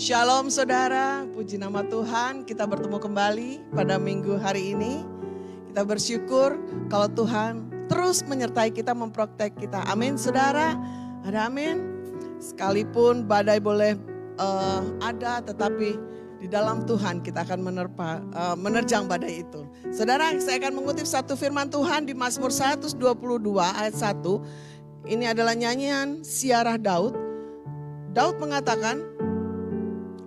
Shalom saudara, puji nama Tuhan, kita bertemu kembali pada minggu hari ini. Kita bersyukur kalau Tuhan terus menyertai kita, memprotek kita. Amin saudara, ada amin. Sekalipun badai boleh ada, tetapi di dalam Tuhan kita akan menerjang badai itu. Saudara, saya akan mengutip satu firman Tuhan di Mazmur 122 ayat 1. Ini adalah nyanyian siarah Daud. Daud mengatakan,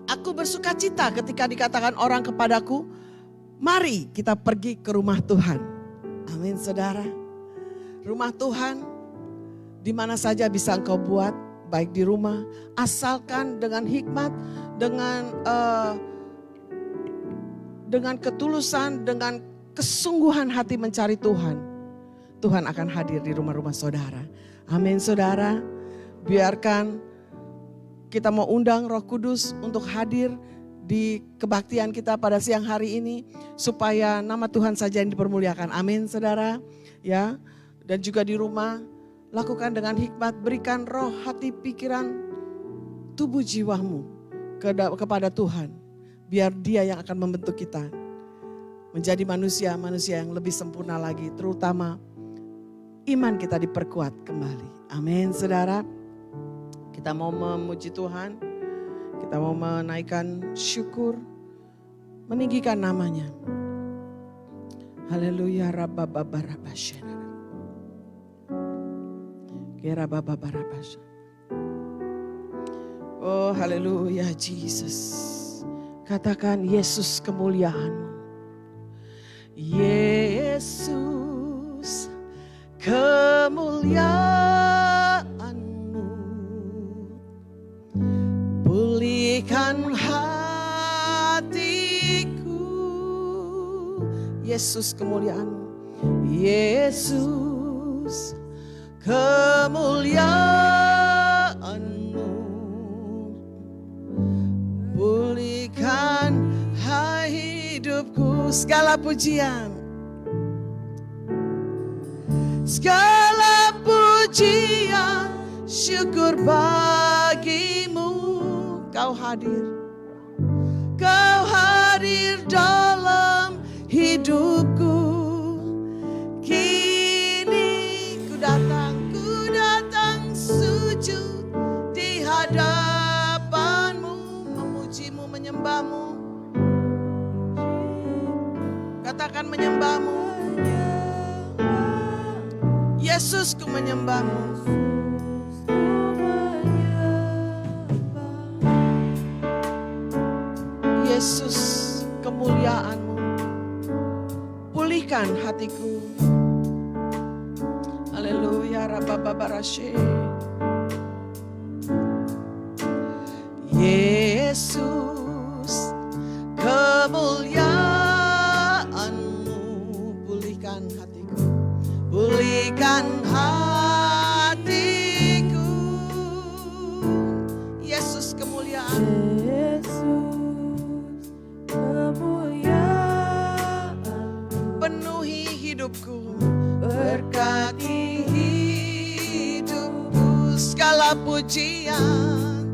aku bersuka cita ketika dikatakan orang kepadaku, mari kita pergi ke rumah Tuhan. Amin saudara. Rumah Tuhan di mana saja bisa engkau buat, baik di rumah, asalkan dengan hikmat, dengan ketulusan, dengan kesungguhan hati mencari Tuhan. Tuhan akan hadir di rumah-rumah saudara. Amin saudara. Biarkan kita mau undang Roh Kudus untuk hadir di kebaktian kita pada siang hari ini, supaya nama Tuhan saja yang dipermuliakan. Amin saudara. Ya, dan juga di rumah lakukan dengan hikmat, berikan roh, hati, pikiran, tubuh jiwamu kepada Tuhan. Biar Dia yang akan membentuk kita menjadi manusia yang lebih sempurna lagi, terutama iman kita diperkuat kembali. Amin saudara. Kita mau memuji Tuhan, kita mau menaikkan syukur, meninggikan namanya. Haleluya, rabbababarabasya. Kerabababarabasya. Oh haleluya Jesus. Katakan Yesus kemuliaanmu. Yesus kemuliaanmu. Pulihkan hatiku. Yesus kemuliaanmu. Yesus kemuliaanmu. Pulihkan hidupku. Segala pujian, segala pujian, syukur bagimu. Kau hadir dalam hidupku. Kini ku datang sujud di hadapanmu, memujimu, menyembahmu. Katakan menyembahmu. Yesus, ku menyembahmu. Yesus kemuliaanmu. Pulihkan hatiku. Haleluya, rabbababarashe. Yesus kemuliaanmu. Pulihkan hatiku. Pulihkan hatiku. Yesus kemuliaanmu. Penuhi hidupku, berkati hidupku. Segala pujian,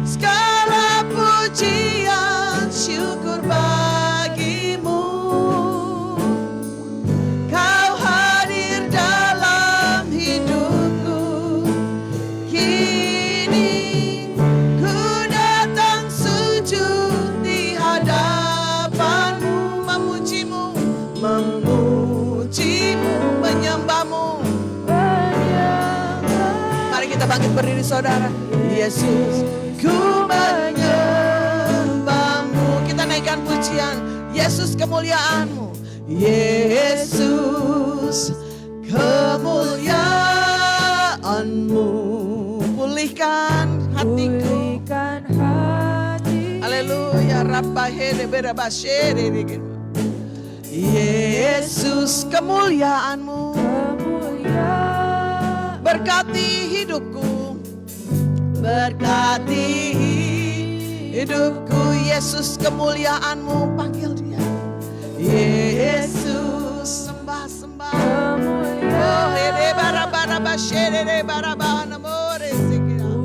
segala pujian, syukur bagimu. Kau hadir dalam hidupku. Kini ku datang sujud di hadapanmu, memujimu, menyembahmu. Mari kita bangkit berdiri saudara. Yesus, ku menyembahmu. Kita naikkan pujian. Yesus kemuliaanmu. Yesus kemuliaanmu. Pulihkan hatiku. Haleluya. Yesus kemuliaanmu. Berkati hidupku. Berkati hidupku. Yesus kemuliaanmu. Panggil dia. Yesus, sembah. Oh, hede barabara bashere barabana more sikira.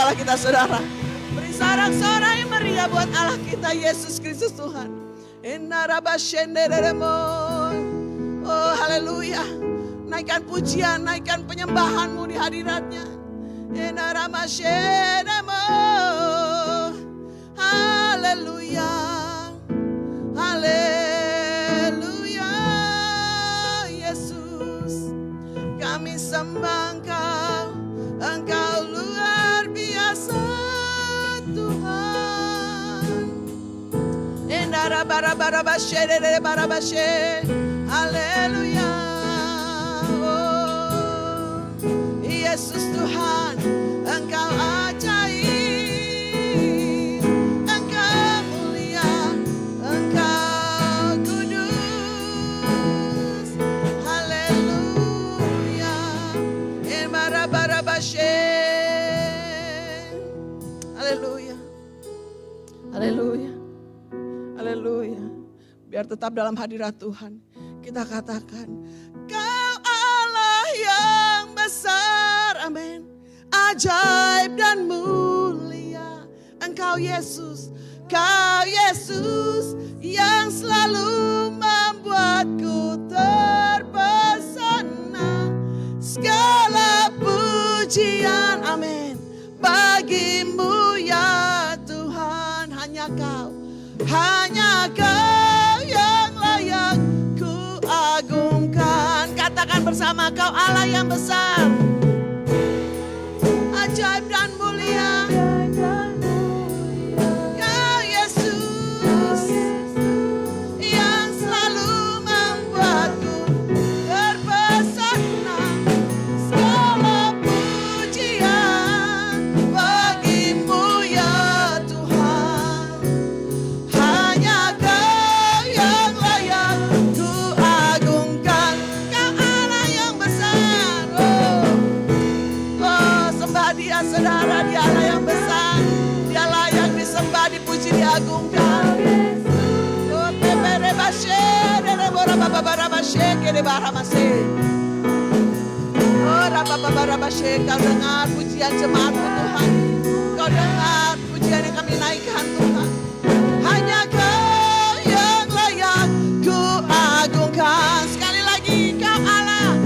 Allah kita saudara. Beri sorak-sorai yang meriah buat Allah kita Yesus Kristus Tuhan. Oh haleluya. Naikkan pujian, naikkan penyembahanmu di hadiratnya. Haleluya. Haleluya. Yesus, kami sembah Engkau. Engkau luar biasa Tuhan. Haleluya. Oh, Yesus Tuhan, Engkau ajaib, Engkau mulia, Engkau kudus. Haleluya. Haleluya. Haleluya. Haleluya. Biar tetap dalam hadirat Tuhan. Kita katakan, Kau Allah yang besar. Amin. Ajaib dan mulia. Engkau Yesus. Kau Yesus yang selalu membuatku terpesona. Segala pujian, amin, bagimu ya Tuhan. Hanya Kau yang layak ku agungkan. Katakan bersama, Kau Allah yang besar, ajaib dan mulia. Kau Yesus yang selalu membuatku terpesona. Segala pujian bagimu ya Tuhan. Hanya Kau yang layak ku agungkan. Kau Allah yang besar. Oh, sembah Dia saudara. Dia Allah yang besar. Dia layak disembah, dipuji, diagungkan. Oh, tebere bashe, derebora babara bashe, kerebara mashe. Oh, rababara bashe. Kau dengar pujian jemaat-Mu Tuhan. Kau dengar pujian yang kami naikkan Tuhan. Hanya Kau yang layak ku agungkan. Sekali lagi, Kau Allah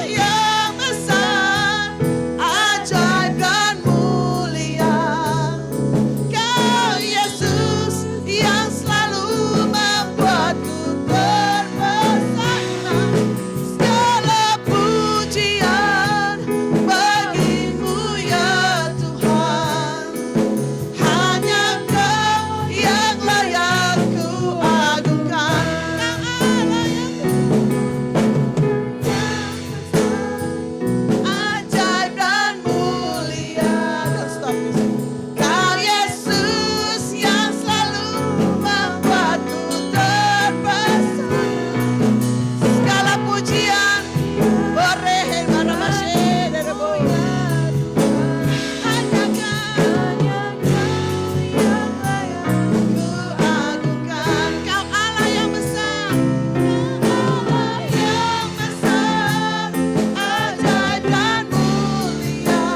yang besar, ajaib dan mulia. Kau Yesus yang selalu membuatku terpesona. Segala pujian bagimu ya Tuhan. Hanya Kau yang layak ku agungkan. Kau Allah yang ajaib dan mulia. Stop. Kau Yesus yang selalu membuatku terpesona. Segala pujian borehen maramashe derebo. Hanya Kau yang layak ku agungkan. Kau Allah yang besar, Allah yang besar, ajaib dan mulia.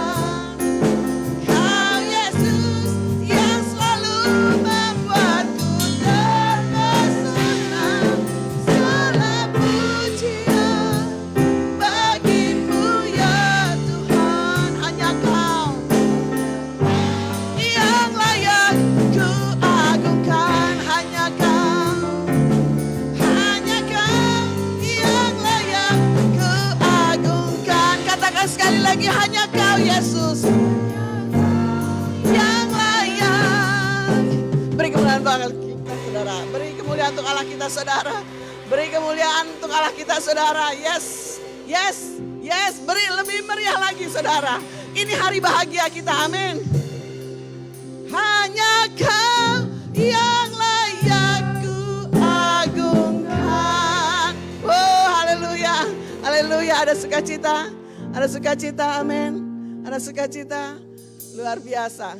Kau Yesus yang selalu membuatku terpesona. Segala pujian bagimu ya Tuhan. Hanya Kau yang layak ku agungkan. Hanya Kau yang layak ku agungkan. Katakan sekali lagi, hanya Kau Yesus yang layak. Beri kemuliaan bagi kita saudara. Beri kemuliaan untuk Allah kita saudara. Beri kemuliaan untuk Allah kita saudara. Yes, yes, yes. Beri lebih meriah lagi saudara. Ini hari bahagia kita, amin. Hanya Kau yang layak ku agungkan. Oh haleluya, haleluya. Ada sukacita, amin. Ada sukacita luar biasa.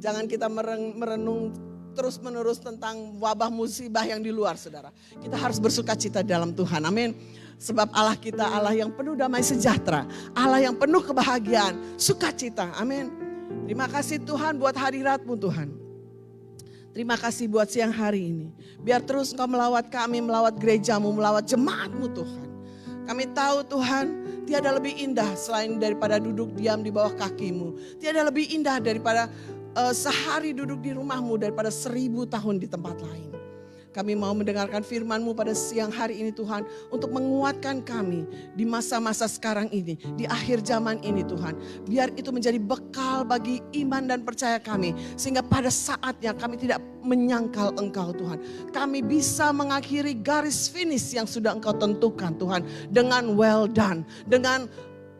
Jangan kita merenung terus-menerus tentang wabah musibah yang di luar, saudara. Kita harus bersuka cita dalam Tuhan, amin. Sebab Allah kita Allah yang penuh damai sejahtera, Allah yang penuh kebahagiaan, sukacita, amin. Terima kasih Tuhan buat hadirat-Mu Tuhan. Terima kasih buat siang hari ini. Biar terus Engkau melawat kami, melawat gereja-Mu, melawat jemaat-Mu Tuhan. Kami tahu Tuhan, tiada lebih indah selain daripada duduk diam di bawah kaki-Mu. Tiada lebih indah daripada sehari duduk di rumah-Mu daripada 1000 tahun di tempat lain. Kami mau mendengarkan firman-Mu pada siang hari ini Tuhan, untuk menguatkan kami di masa-masa sekarang ini, di akhir zaman ini Tuhan. Biar itu menjadi bekal bagi iman dan percaya kami, sehingga pada saatnya kami tidak menyangkal Engkau Tuhan. Kami bisa mengakhiri garis finish yang sudah Engkau tentukan Tuhan, dengan well done, dengan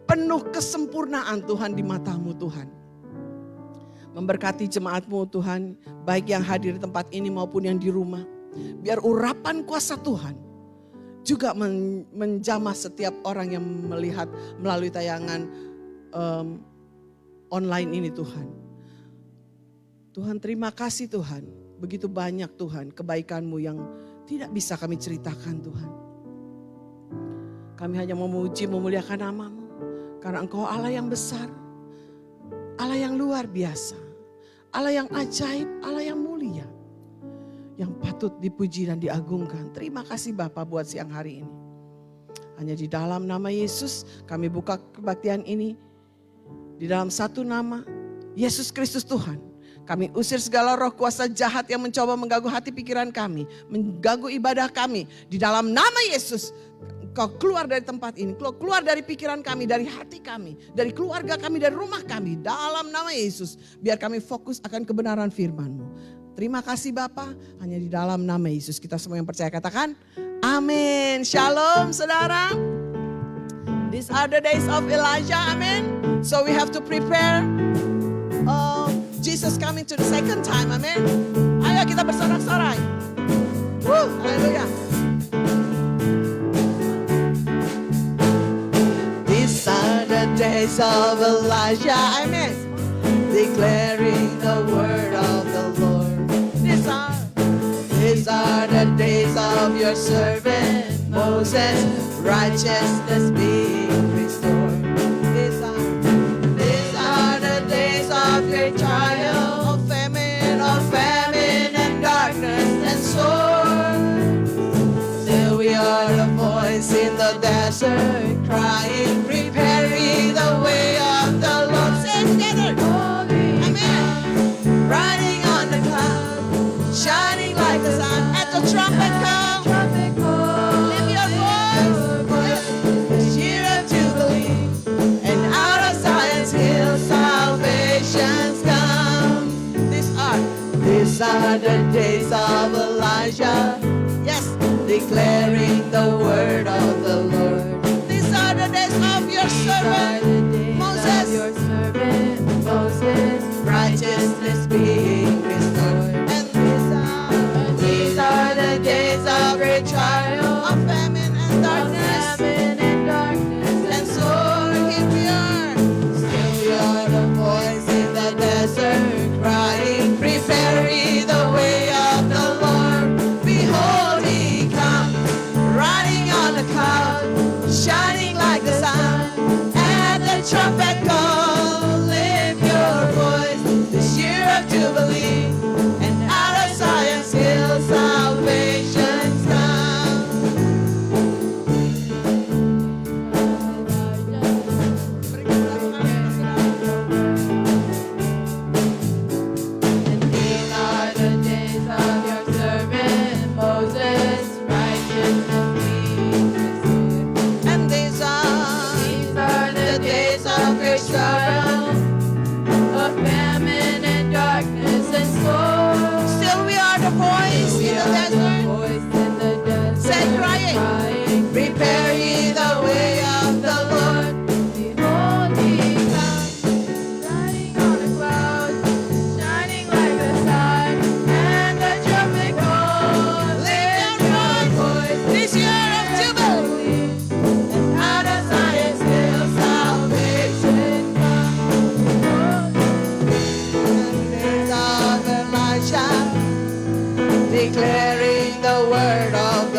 penuh kesempurnaan Tuhan di mata-Mu Tuhan. Memberkati jemaat-Mu Tuhan, baik yang hadir di tempat ini maupun yang di rumah. Biar urapan kuasa Tuhan juga menjamah setiap orang yang melihat melalui tayangan online ini Tuhan. Tuhan terima kasih Tuhan. Begitu banyak Tuhan kebaikan-Mu yang tidak bisa kami ceritakan Tuhan. Kami hanya memuji memuliakan nama-Mu. Karena Engkau Allah yang besar. Allah yang luar biasa. Allah yang ajaib, Allah yang mulia. Yang patut dipuji dan diagungkan. Terima kasih Bapa buat siang hari ini. Hanya di dalam nama Yesus kami buka kebaktian ini. Di dalam satu nama, Yesus Kristus Tuhan. Kami usir segala roh kuasa jahat yang mencoba mengganggu hati pikiran kami. Mengganggu ibadah kami. Di dalam nama Yesus, Kau keluar dari tempat ini. Keluar dari pikiran kami, dari hati kami. Dari keluarga kami, dari rumah kami. Dalam nama Yesus. Biar kami fokus akan kebenaran firman-Mu. Terima kasih Bapa, hanya di dalam nama Yesus kita semua yang percaya katakan amin. Shalom saudara. These are the days of Elijah, amen. So we have to prepare Jesus coming to the second time, amen. Ayo kita bersorak-sorai. Haleluya. These are the days of Elijah, amen. Declaring the word of the Lord. These are the days of your servant Moses, righteousness being restored. These are the days of your trial, of famine and darkness and sword. Still we are the voice in the desert, crying, preparing the way of the Lord. Say together, amen. Riding on the cloud, shining like the sun. At the trumpet call, lift your voice, cheer of jubilee, and out of Zion's hill salvation's come. These are the days of Elijah, yes, declaring the word of the Lord. These are the days of your servant Moses, righteousness being restored. These are the days of great trial, of famine and darkness, and so here we are. Still we are the voice in the desert, crying, preparing the way of the Lord. Behold, He comes, riding on the cloud.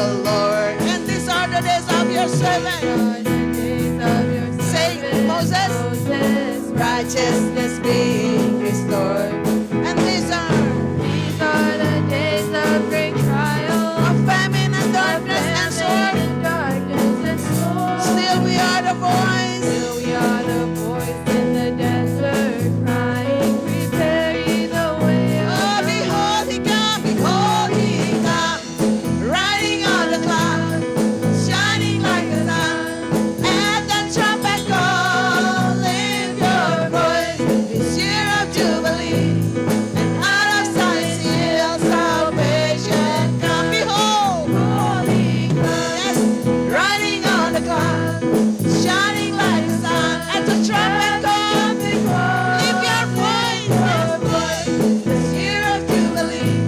the Lord. And these are the days of your servant. Say, Moses, righteousness being restored. And these are the days of great trial, of famine and darkness and sword. Still we are the voice. Still we are the voice in the desert, crying, prepare ye the way of Oh, behold, he come, riding on the cloud, shining like the sun. And the trumpet call, lift your voice, this year of Jubilee. And out of Zion's hill, salvation come. Behold, yes, riding on the cloud, shining like the sun. And the trumpet call, lift your voice, this year of Jubilee.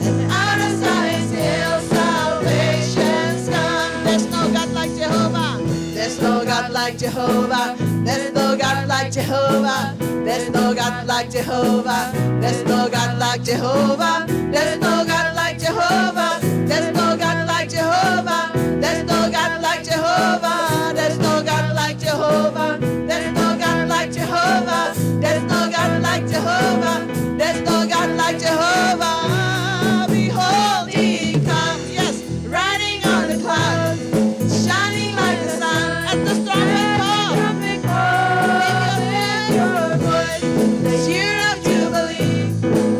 And out of Zion's hill, salvation's come. There's no God like Jehovah. There's no God like Jehovah. There's no God like Jehovah. There's no God like Jehovah. There's no God like Jehovah. There's no God like Jehovah. There's no God like Jehovah. There's no God like Jehovah. There's no God like Jehovah. There's no God like Jehovah. There's no God like Jehovah. There's no God like Jehovah. Behold, he comes, yes, riding on the clouds, shining like the sun. At the trumpet call, lift your voice, this year of Jubilee.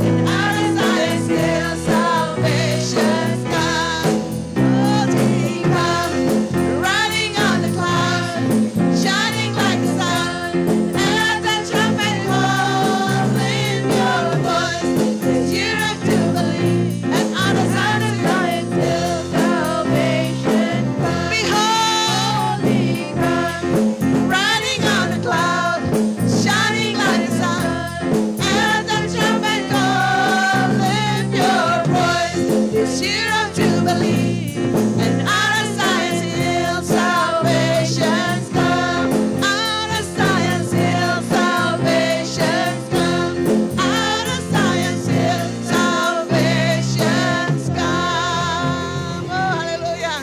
And out of Zion's hill, salvation's come. Behold, he comes, riding on the clouds, shining like the sun. And at the trumpet call, lift your voice, this year of Jubilee. And out of Zion's hill, salvation come. Behold, he comes, riding on the cloud, shining like the sun. And the trumpet call, lift your voice, this year of Jubilee. And out of Zion's hill, salvation's come. Out of Zion's hill, salvation's come. Out of Zion's hill, salvation's come. Oh, haleluya.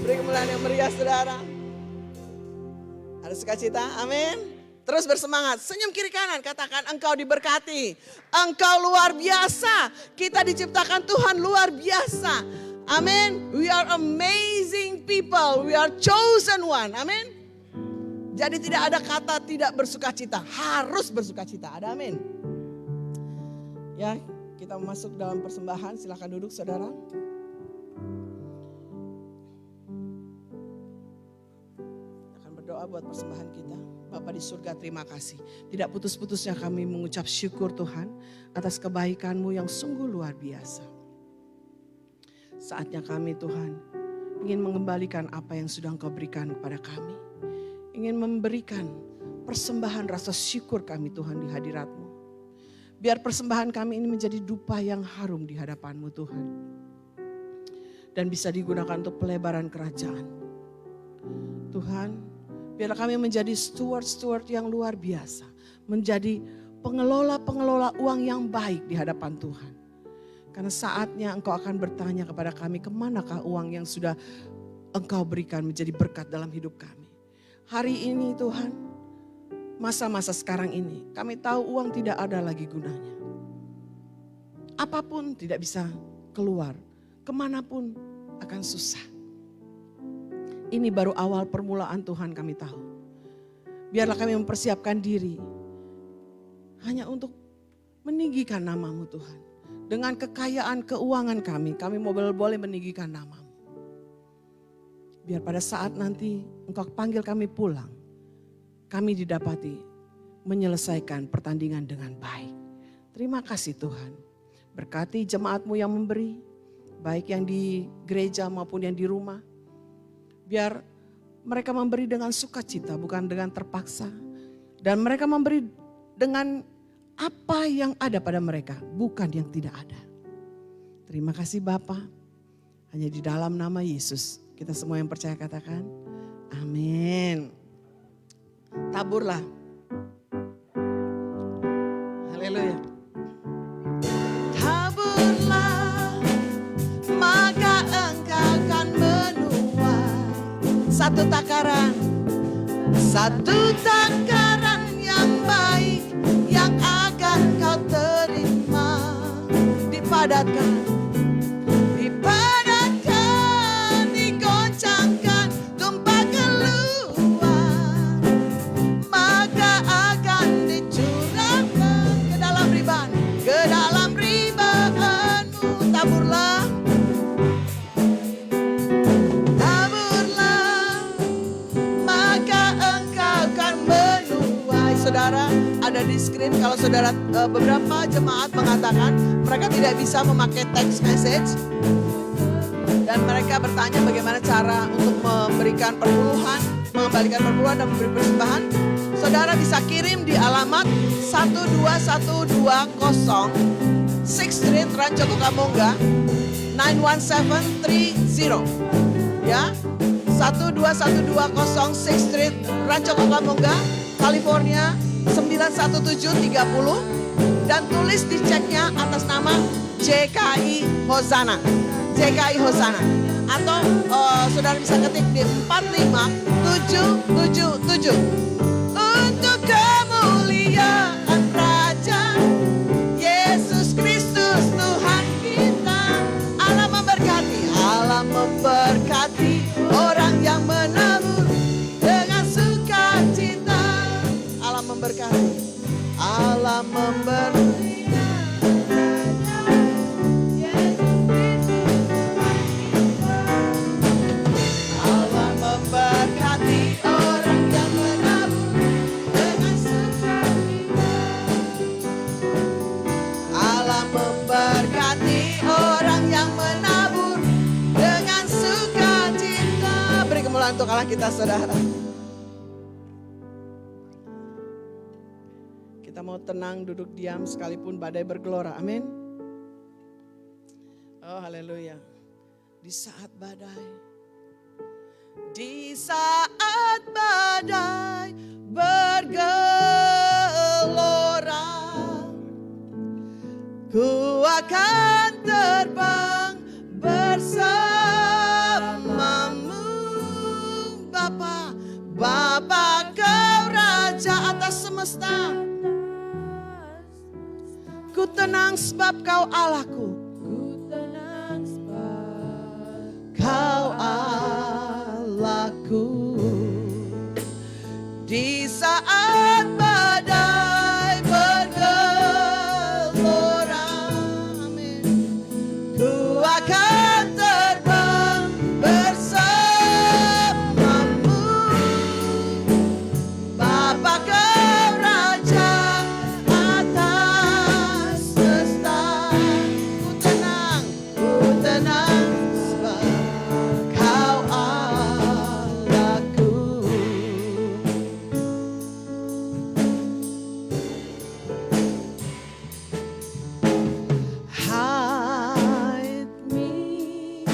Beri kemuliaan yang meriah, saudara. Ada sukacita, amin. Terus bersemangat, senyum kiri kanan, katakan engkau diberkati. Engkau luar biasa, kita diciptakan Tuhan luar biasa. Amin, we are amazing people, we are chosen one, amin. Jadi tidak ada kata tidak bersukacita, harus bersukacita, ada amin. Ya, kita masuk dalam persembahan, silakan duduk saudara. Akan berdoa buat persembahan kita. Bapa di surga, terima kasih. Tidak putus-putusnya kami mengucap syukur Tuhan atas kebaikan-Mu yang sungguh luar biasa. Saatnya kami Tuhan ingin mengembalikan apa yang sudah Engkau berikan kepada kami. Ingin memberikan persembahan rasa syukur kami Tuhan di hadirat-Mu. Biar persembahan kami ini menjadi dupa yang harum di hadapan-Mu Tuhan. Dan bisa digunakan untuk pelebaran kerajaan. Tuhan, biar kami menjadi steward-steward yang luar biasa. Menjadi pengelola-pengelola uang yang baik di hadapan Tuhan. Karena saatnya Engkau akan bertanya kepada kami, kemanakah uang yang sudah Engkau berikan menjadi berkat dalam hidup kami. Hari ini Tuhan, masa-masa sekarang ini, kami tahu uang tidak ada lagi gunanya. Apapun tidak bisa keluar, kemanapun akan susah. Ini baru awal permulaan Tuhan kami tahu. Biarlah kami mempersiapkan diri hanya untuk meninggikan nama-Mu Tuhan. Dengan kekayaan keuangan kami boleh meninggikan nama-Mu. Biar pada saat nanti Engkau panggil kami pulang, kami didapati menyelesaikan pertandingan dengan baik. Terima kasih Tuhan. Berkati jemaat-Mu yang memberi, baik yang di gereja maupun yang di rumah. Biar mereka memberi dengan sukacita, bukan dengan terpaksa. Dan mereka memberi dengan apa yang ada pada mereka, bukan yang tidak ada. Terima kasih Bapa. Hanya di dalam nama Yesus, kita semua yang percaya katakan, amin. Taburlah. Haleluya. Taburlah, maka engkau akan satu takaran yang baik yang akan kau terima. Dipadatkan, digoncangkan, tumpah keluar, maka akan dicurahkan ke dalam ribaanmu. Taburlah, maka engkau akan menuai. Saudara, ada di screen kalau saudara beberapa jemaat mengatakan mereka tidak bisa memakai text message dan mereka bertanya bagaimana cara untuk memberikan perpuluhan, mengembalikan perpuluhan dan memberi persembahan. Saudara bisa kirim di alamat 12120 6th Street, Rancho Cucamonga 91730. Ya, 12120 6th Street, Rancho Cucamonga, California 91730, dan tulis di ceknya atas nama JKI Hosana. JKI Hosana. Atau saudara bisa ketik di 45777. Untuk kemuliaan Raja Yesus Kristus Tuhan kita. Allah memberkati orang yang menabur dengan sukacita. Allah memberkati. Allah memberkati. Allah memberkati orang yang menabur dengan sukacita. Allah memberkati orang yang menabur dengan sukacita. Beri kemuliaan untuk Allah kita, saudara. Kita mau tenang, duduk diam sekalipun badai bergelora. Amin. Oh, haleluya. Di saat badai bergelora, ku akan terbang bersamamu. Bapa kau Raja atas semesta. Ku tenang sebab kau Allahku. Kau Allahku. Di saat badai bergelora, amin, ku akan terbang bersamamu. Bapa kau Raja atas semesta. Ku tenang sebab kau Allahku. Hide me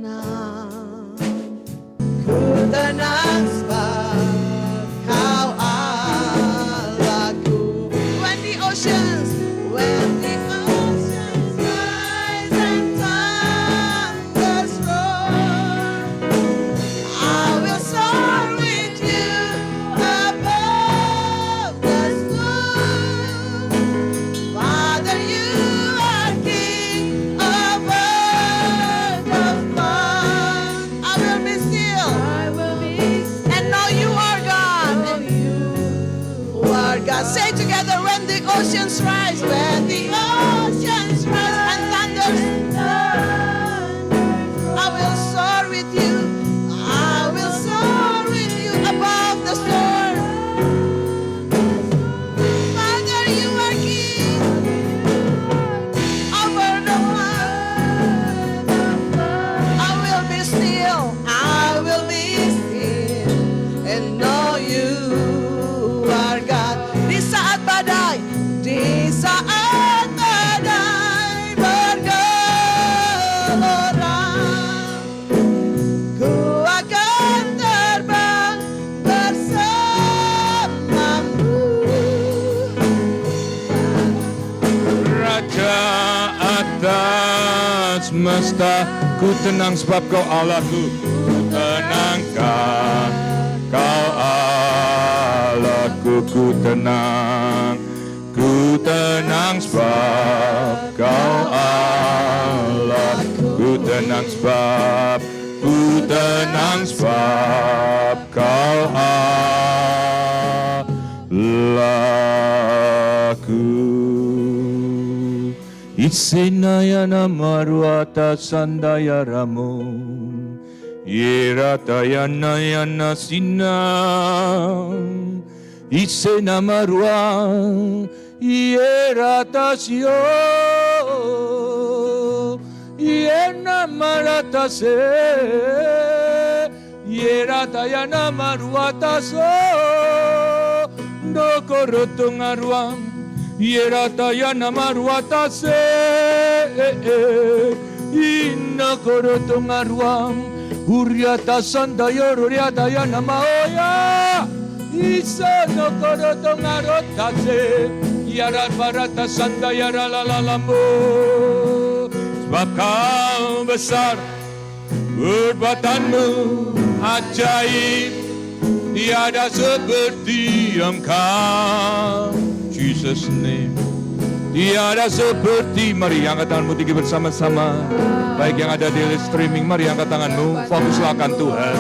now. Ku tenang sebab kau Allahku. When the oceans rise and thunders roar, I will soar with you above the storm. Father, you are King of earth of fun. I will be still and know you are God. Say together, when the oceans rise, when the oceans rise and thunders, I will soar with you. I will soar with you above the storm. Father, you are King over the world. I will be still. I will be still and know you are God. Di saat badai bergelora, ku akan terbang bersamamu. Raja atas semesta, ku tenang sebab kau Allahku. tenangkan. Kau Allahku, ku tenang sebab Kau Allah. Ku tenang sebab Kau Allahku. Isenayana maruata sandaya ramu, yeratayana yana sinang. Isena marua yeratasio, yena maratase, yeratayana maruataso, dokorotongaruam. Yeratayana maruatase, inna korotongaruam, uriata sandaya roriatayana maoya, isa no korotongarotase, yarat barata sandaya ralalambo. Sebab Kau besar, perbuatanmu ajaib, tiada seperti Engkau. Jesus name. Tiada seperti. Mari angkat tanganmu tinggi bersama-sama. Baik yang ada di streaming, mari angkat tanganmu. Fokuslah akan Tuhan.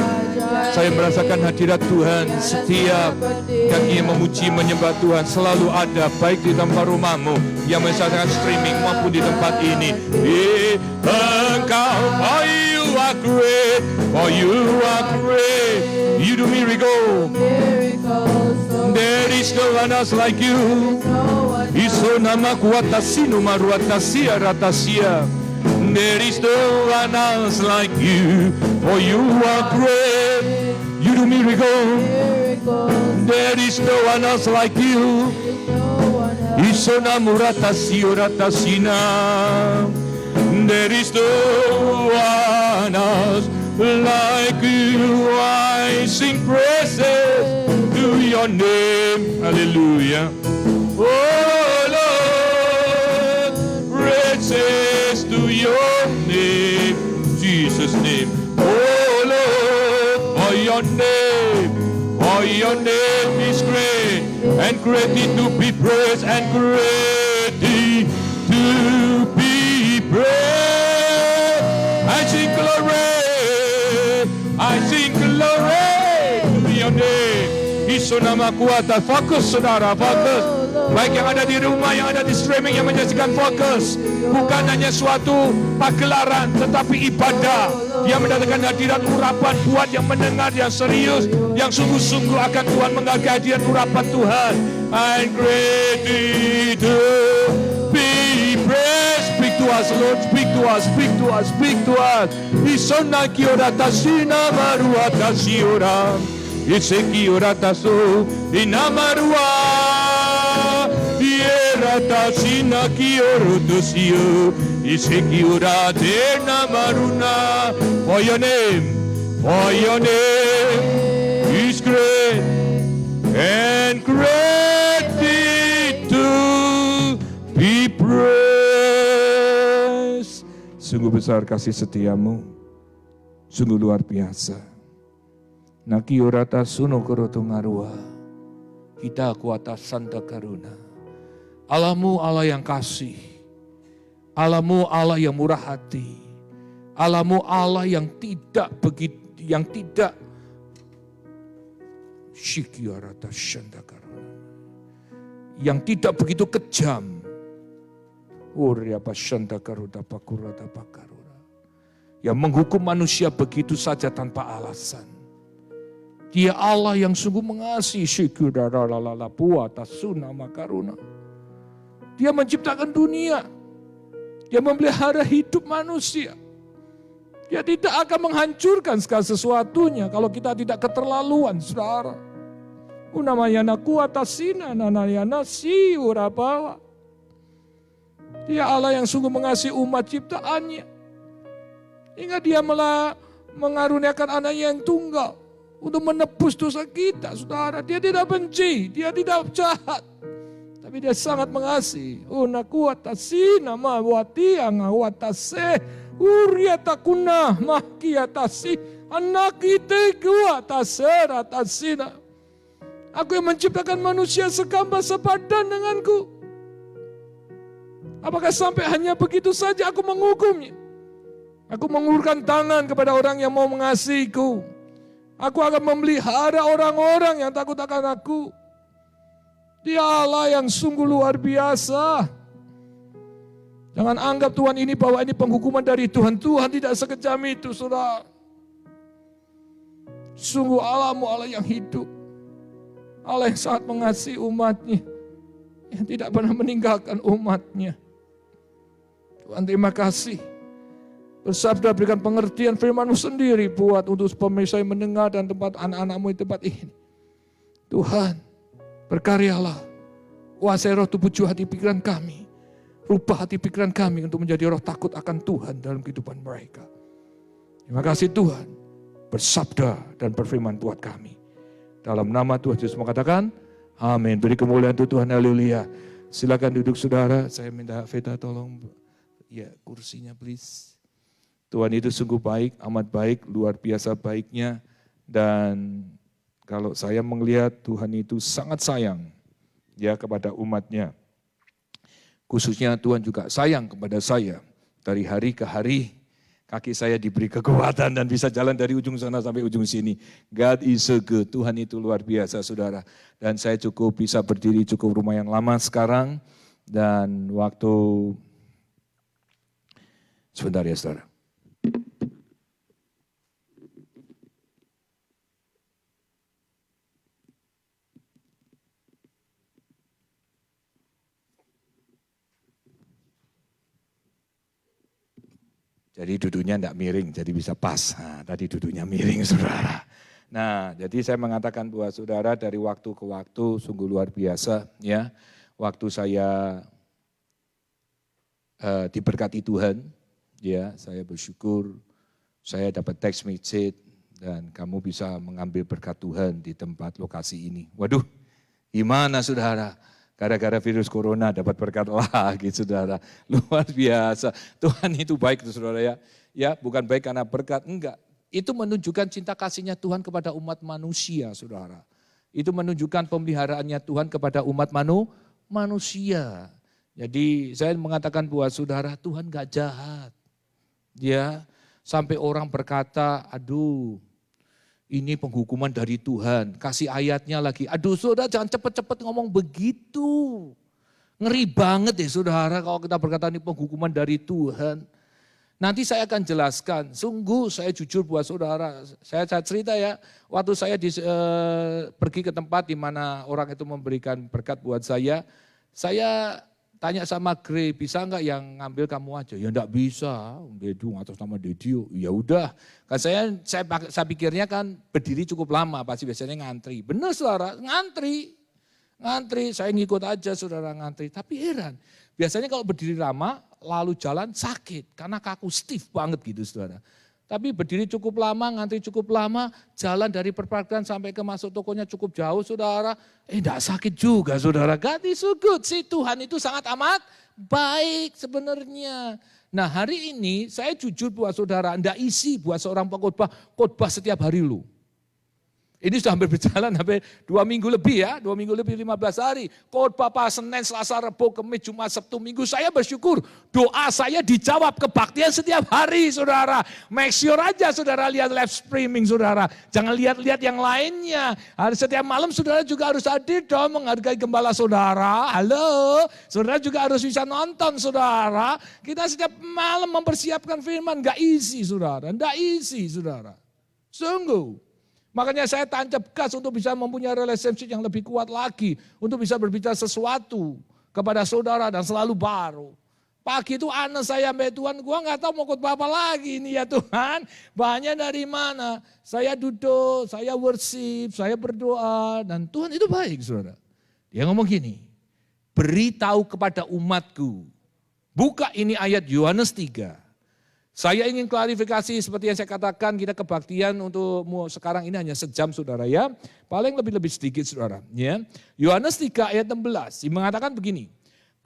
Saya merasakan hadirat Tuhan. Setiap yang ingin memuji menyembah Tuhan selalu ada, baik di tempat rumahmu yang menyaksikan streaming maupun di tempat ini. Engkau, for you are great, for you are great. You do miracle. There is no one else like you. Iso nama kuatasinu maruatasia ratasia. There is no one else like you. For you are great. You do miracle. There is no one else like you. Iso nama ratasio ratasina. There is no one else like you. I sing praises to your name. Hallelujah. Oh Lord, praises to your name. Jesus' name. Oh Lord, for your name is great, and greatly to be praised, and greatly to be praised. I sing glory to your name. Isu nama kuasa. Fokus saudara, fokus. Baik yang ada di rumah, yang ada di streaming, yang menyaksikan, fokus. Bukan hanya suatu pagelaran, tetapi ibadah yang mendatangkan hadirat urapan buat yang mendengar, yang serius, yang sungguh-sungguh akan Tuhan menghargai hadirat urapan Tuhan. I'm ready to be praised. Speak to us, Lord. Speak to us. Speak to us. Speak to us. Isona kiora tasina marua tasiora. Iseki ora taso inamarua. Iera tasina kioro tosio. Iseki ora tena maruna. For your name is great and greatly to be praised. Sungguh besar kasih setiamu, sungguh luar biasa. Naki orata suno koroto ngarua, kita kuata santa karuna. Allahmu Allah yang kasih, Allahmu Allah yang murah hati, Allahmu Allah yang tidak shikiarata santa karuna, yang tidak begitu kejam. Uriapa santa karuda pakurata pakaruna, yang menghukum manusia begitu saja tanpa alasan. Dia Allah yang sungguh mengasihi. Dia menciptakan dunia. Dia memelihara hidup manusia. Dia tidak akan menghancurkan segala sesuatunya kalau kita tidak keterlaluan, saudara. Unamayana kuatasina nanayana si urabawa. Dia Allah yang sungguh mengasihi umat ciptaannya. Hingga dia malah mengaruniakan anaknya yang tunggal untuk menebus dosa kita, saudara. Dia tidak benci, dia tidak jahat, tapi dia sangat mengasihi. Una kuatasina ma watia ngawatase Uriata kunah mahkiatasi. Anak kita kuataseratassina. Aku yang menciptakan manusia segambar sepadan denganku. Apakah sampai hanya begitu saja aku menghukumnya? Aku mengulurkan tangan kepada orang yang mau mengasihiku. Aku akan memelihara orang-orang yang takut akan aku. Dia Allah yang sungguh luar biasa. Jangan anggap Tuhan ini bahwa ini penghukuman dari Tuhan. Tuhan tidak sekejam itu, saudara. Sungguh Allah-Mu Allah yang hidup. Allah yang sangat mengasihi umatnya. Yang tidak pernah meninggalkan umatnya. Tuhan terima kasih. Bersabda berikan pengertian firman-Mu sendiri buat untuk pemirsa yang mendengar dan tempat anak-anak-Mu di tempat ini. Tuhan berkaryalah. Kuasai roh tubuh jiwa hati pikiran kami. Rubah hati pikiran kami untuk menjadi roh takut akan Tuhan dalam kehidupan mereka. Terima kasih Tuhan. Bersabda dan berfirman buat kami. Dalam nama Tuhan Yesus mengatakan, amin. Beri kemuliaan untuk Tuhan, haleluya. Silakan duduk saudara, saya minta Veta tolong, ya kursinya please. Tuhan itu sungguh baik, amat baik, luar biasa baiknya. Dan kalau saya melihat Tuhan itu sangat sayang ya kepada umatnya. Khususnya Tuhan juga sayang kepada saya. Dari hari ke hari, kaki saya diberi kekuatan dan bisa jalan dari ujung sana sampai ujung sini. God is so good. Tuhan itu luar biasa, saudara. Dan saya cukup bisa berdiri cukup lumayan lama sekarang. Dan waktu, sebentar ya saudara. Jadi duduknya tidak miring, jadi bisa pas. Nah, tadi duduknya miring, saudara. Nah, jadi saya mengatakan buat saudara dari waktu ke waktu sungguh luar biasa. Ya, waktu saya diberkati Tuhan, ya saya bersyukur saya dapat text message dan kamu bisa mengambil berkat Tuhan di tempat lokasi ini. Waduh, gimana saudara? Gara-gara virus corona dapat berkat lagi saudara. Luar biasa. Tuhan itu baik saudara ya. Ya bukan baik karena berkat, enggak. Itu menunjukkan cinta kasihnya Tuhan kepada umat manusia saudara. Itu menunjukkan pemeliharaannya Tuhan kepada umat manusia. Jadi saya mengatakan buat saudara, Tuhan gak jahat. Ya, sampai orang berkata, aduh ini penghukuman dari Tuhan, kasih ayatnya lagi. Aduh saudara jangan cepat-cepat ngomong begitu. Ngeri banget ya saudara kalau kita berkata ini penghukuman dari Tuhan. Nanti saya akan jelaskan, sungguh saya jujur buat saudara. Saya cerita ya, waktu saya pergi ke tempat di mana orang itu memberikan berkat buat saya tanya sama Grey, bisa enggak yang ngambil kamu aja? Ya enggak bisa, Dedu atas nama Dedio. Ya udah, kan saya pikirnya kan berdiri cukup lama, pasti biasanya ngantri. Benar saudara, ngantri, saya ngikut aja saudara ngantri. Tapi heran, biasanya kalau berdiri lama, lalu jalan sakit, karena kaku stiff banget gitu saudara. Tapi berdiri cukup lama, ngantri cukup lama, jalan dari perparkiran sampai ke masuk tokonya cukup jauh saudara. Enggak sakit juga saudara, God is so good. Si Tuhan itu sangat amat baik sebenarnya. Nah hari ini saya jujur buat saudara, enggak isi buat seorang khotbah setiap hari lu. Ini sudah hampir berjalan hampir 2 minggu lebih ya, 2 minggu lebih 15 hari. Khotbah Senin, Selasa, Rabu, Kamis, Jumat, Sabtu, Minggu. Saya bersyukur doa saya dijawab, kebaktian setiap hari saudara. Make sure aja saudara lihat live streaming saudara. Jangan lihat-lihat yang lainnya. Setiap malam saudara juga harus hadir dong menghargai gembala saudara. Halo, saudara juga harus bisa nonton saudara. Kita setiap malam mempersiapkan firman, gak isi saudara. Gak isi saudara. Sungguh. Makanya saya tancap gas untuk bisa mempunyai relationship yang lebih kuat lagi. Untuk bisa berbicara sesuatu kepada saudara dan selalu baru. Pagi itu anak saya sampai Tuhan, gua nggak tahu mau khotbah apa lagi ini ya Tuhan. Banyak dari mana. Saya duduk, saya worship, saya berdoa. Dan Tuhan itu baik saudara. Dia ngomong gini, beritahu kepada umatku. Buka ini ayat Yohanes 3. Saya ingin klarifikasi seperti yang saya katakan, kita kebaktian untuk sekarang ini hanya sejam saudara ya. Paling lebih sedikit saudara. Ya. Yohanes 3 ayat 16 mengatakan begini.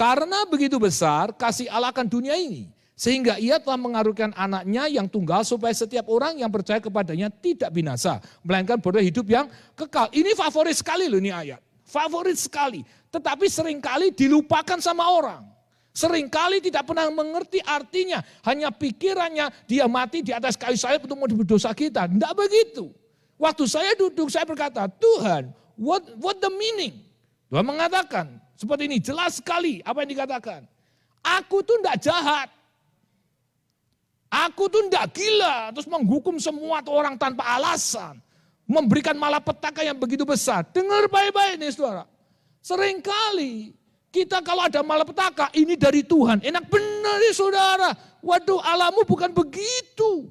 Karena begitu besar kasih Allah akan dunia ini. Sehingga ia telah mengaruniakan anaknya yang tunggal supaya setiap orang yang percaya kepadanya tidak binasa. Melainkan beroleh hidup yang kekal. Ini favorit sekali loh ini ayat. Favorit sekali. Tetapi seringkali dilupakan sama orang. Seringkali tidak pernah mengerti artinya. Hanya pikirannya dia mati di atas kayu salib untuk menebus dosa kita. Tidak begitu. Waktu saya duduk saya berkata, Tuhan, what the meaning? Tuhan mengatakan seperti ini, jelas sekali apa yang dikatakan. Aku tuh tidak jahat. Aku tuh tidak gila, terus menghukum semua orang tanpa alasan. Memberikan malapetaka yang begitu besar. Dengar baik-baik nih saudara. Seringkali kita kalau ada malapetaka, ini dari Tuhan. Enak benar nih saudara. Waduh, Allahmu bukan begitu.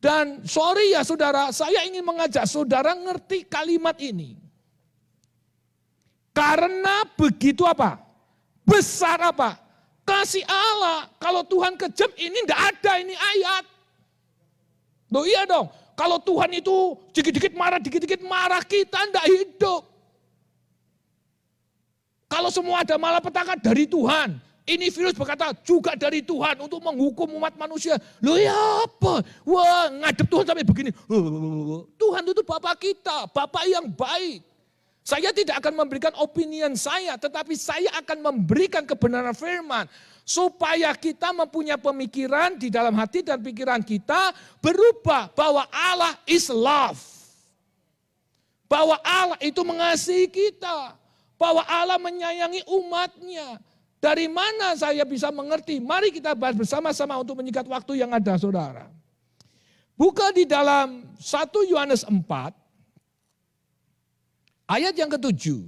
Dan sorry ya saudara, saya ingin mengajak saudara ngerti kalimat ini. Karena begitu apa? Besar apa? Kasih Allah, kalau Tuhan kejam ini enggak ada ini ayat. Loh iya dong, kalau Tuhan itu dikit-dikit marah, kita enggak hidup. Kalau semua ada malapetaka dari Tuhan, ini virus berkata juga dari Tuhan untuk menghukum umat manusia. Loh ya apa? Wah ngadep Tuhan sampai begini. Tuhan itu Bapak kita, Bapak yang baik. Saya tidak akan memberikan opinion saya, tetapi saya akan memberikan kebenaran firman. Supaya kita mempunyai pemikiran di dalam hati dan pikiran kita berubah bahwa Allah is love. Bahwa Allah itu mengasihi kita. Bahwa Allah menyayangi umatnya. Dari mana saya bisa mengerti? Mari kita bahas bersama-sama untuk menyingkat waktu yang ada saudara. Buka di dalam 1 Yohanes 4. Ayat yang ke-7.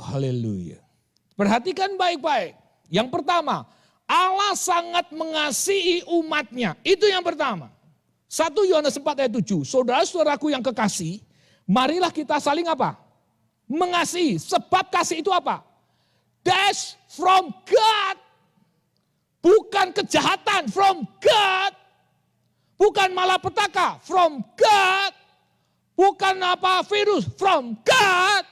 Haleluya. Perhatikan baik-baik. Yang pertama, Allah sangat mengasihi umatnya. Itu yang pertama. 1 Yohanes 4 ayat 7. Saudara-saudaraku yang kekasih, marilah kita saling apa? Mengasihi. Sebab kasih itu apa? That's from God. Bukan kejahatan, from God. Bukan malapetaka, from God. Bukan apa virus, from God.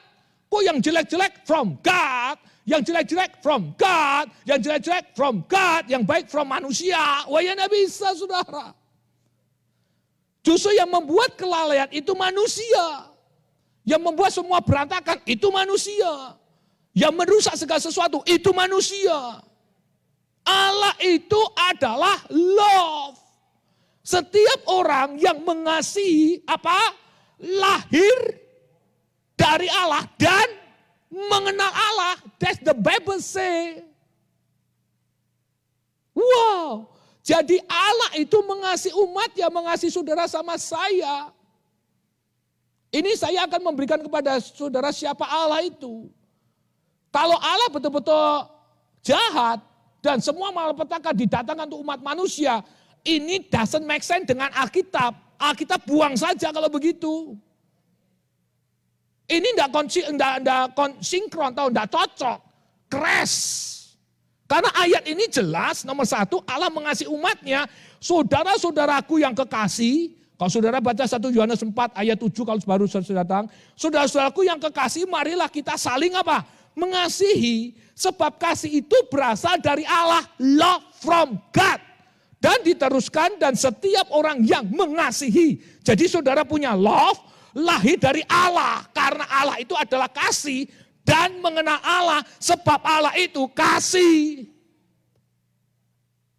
Kok yang jelek-jelek from God. Yang jelek-jelek from God. Yang jelek-jelek from God. Yang baik from manusia. Wah ya tidak bisa saudara. Justru yang membuat kelalaian itu manusia. Yang membuat semua berantakan itu manusia. Yang merusak segala sesuatu itu manusia. Allah itu adalah love. Setiap orang yang mengasihi apa? Lahir dari Allah dan mengenal Allah. That's the Bible say. Wow. Jadi Allah itu mengasihi umat yang mengasihi saudara sama saya. Ini saya akan memberikan kepada saudara siapa Allah itu. Kalau Allah betul-betul jahat dan semua malapetaka didatangkan untuk umat manusia, ini doesn't make sense dengan Alkitab. Alkitab buang saja kalau begitu. Ini tidak sinkron atau tidak cocok. Crash. Karena ayat ini jelas nomor 1 Allah mengasihi umatnya. Saudara-saudaraku yang kekasih. Kalau saudara baca 1 Yohanes 4 ayat 7 kalau baru saudara datang. Saudara-saudaraku yang kekasih marilah kita saling apa? Mengasihi. Sebab kasih itu berasal dari Allah. Love from God. Dan diteruskan dan setiap orang yang mengasihi. Jadi saudara punya love. Lahir dari Allah. Karena Allah itu adalah kasih. Dan mengenal Allah. Sebab Allah itu kasih.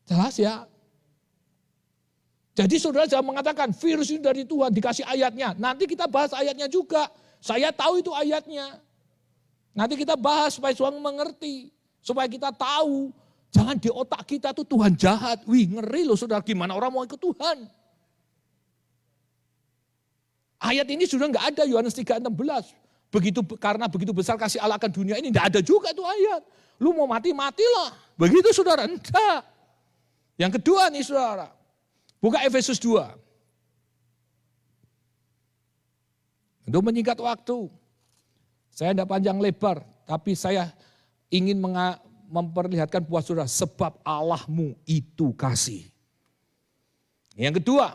Jelas ya. Jadi saudara jangan mengatakan virus ini dari Tuhan dikasih ayatnya. Nanti kita bahas ayatnya juga. Saya tahu itu ayatnya. Nanti kita bahas supaya suami mengerti. Supaya kita tahu. Jangan di otak kita tuh Tuhan jahat. Wih ngeri loh saudara, gimana orang mau ikut Tuhan. Ayat ini sudah nggak ada Yohanes 3:16. Karena begitu besar kasih Allah akan dunia ini. Nggak ada juga tuh ayat. Lu mau mati, matilah. Begitu saudara, enggak. Yang kedua nih saudara. Buka Efesus 2. Untuk menyingkat waktu. Saya tidak panjang lebar. Tapi saya ingin memperlihatkan buat saudara. Sebab Allahmu itu kasih. Yang kedua,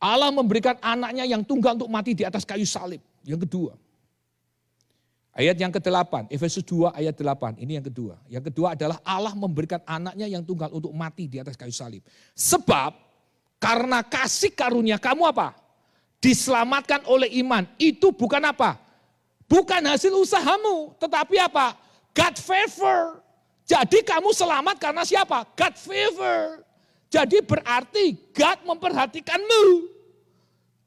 Allah memberikan anaknya yang tunggal untuk mati di atas kayu salib. Yang kedua. Ayat yang ke-8, Efesus 2 ayat 8, ini yang kedua. Yang kedua adalah Allah memberikan anaknya yang tunggal untuk mati di atas kayu salib. Sebab karena kasih karunia kamu apa? Diselamatkan oleh iman. Itu bukan apa? Bukan hasil usahamu, tetapi apa? God favor. Jadi kamu selamat karena siapa? God favor. Jadi berarti God memperhatikanmu.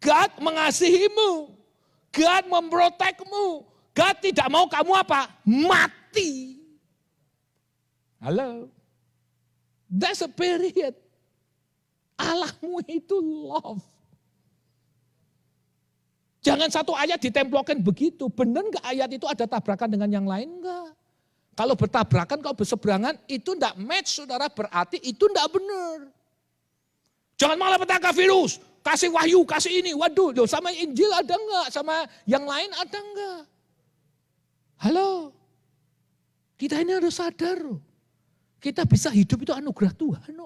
God mengasihimu. God memprotekmu. God tidak mau kamu apa? Mati. Halo. That's a period. Allahmu itu love. Jangan satu ayat ditemplokin begitu. Benar enggak ayat itu ada tabrakan dengan yang lain enggak? Kalau bertabrakan, kalau berseberangan, itu enggak match saudara, berarti itu enggak benar. Jangan malah petaka virus, kasih wahyu, kasih ini. Waduh, loh, sama Injil ada enggak? Sama yang lain ada enggak? Halo, kita ini harus sadar. Kita bisa hidup itu anugerah Tuhan.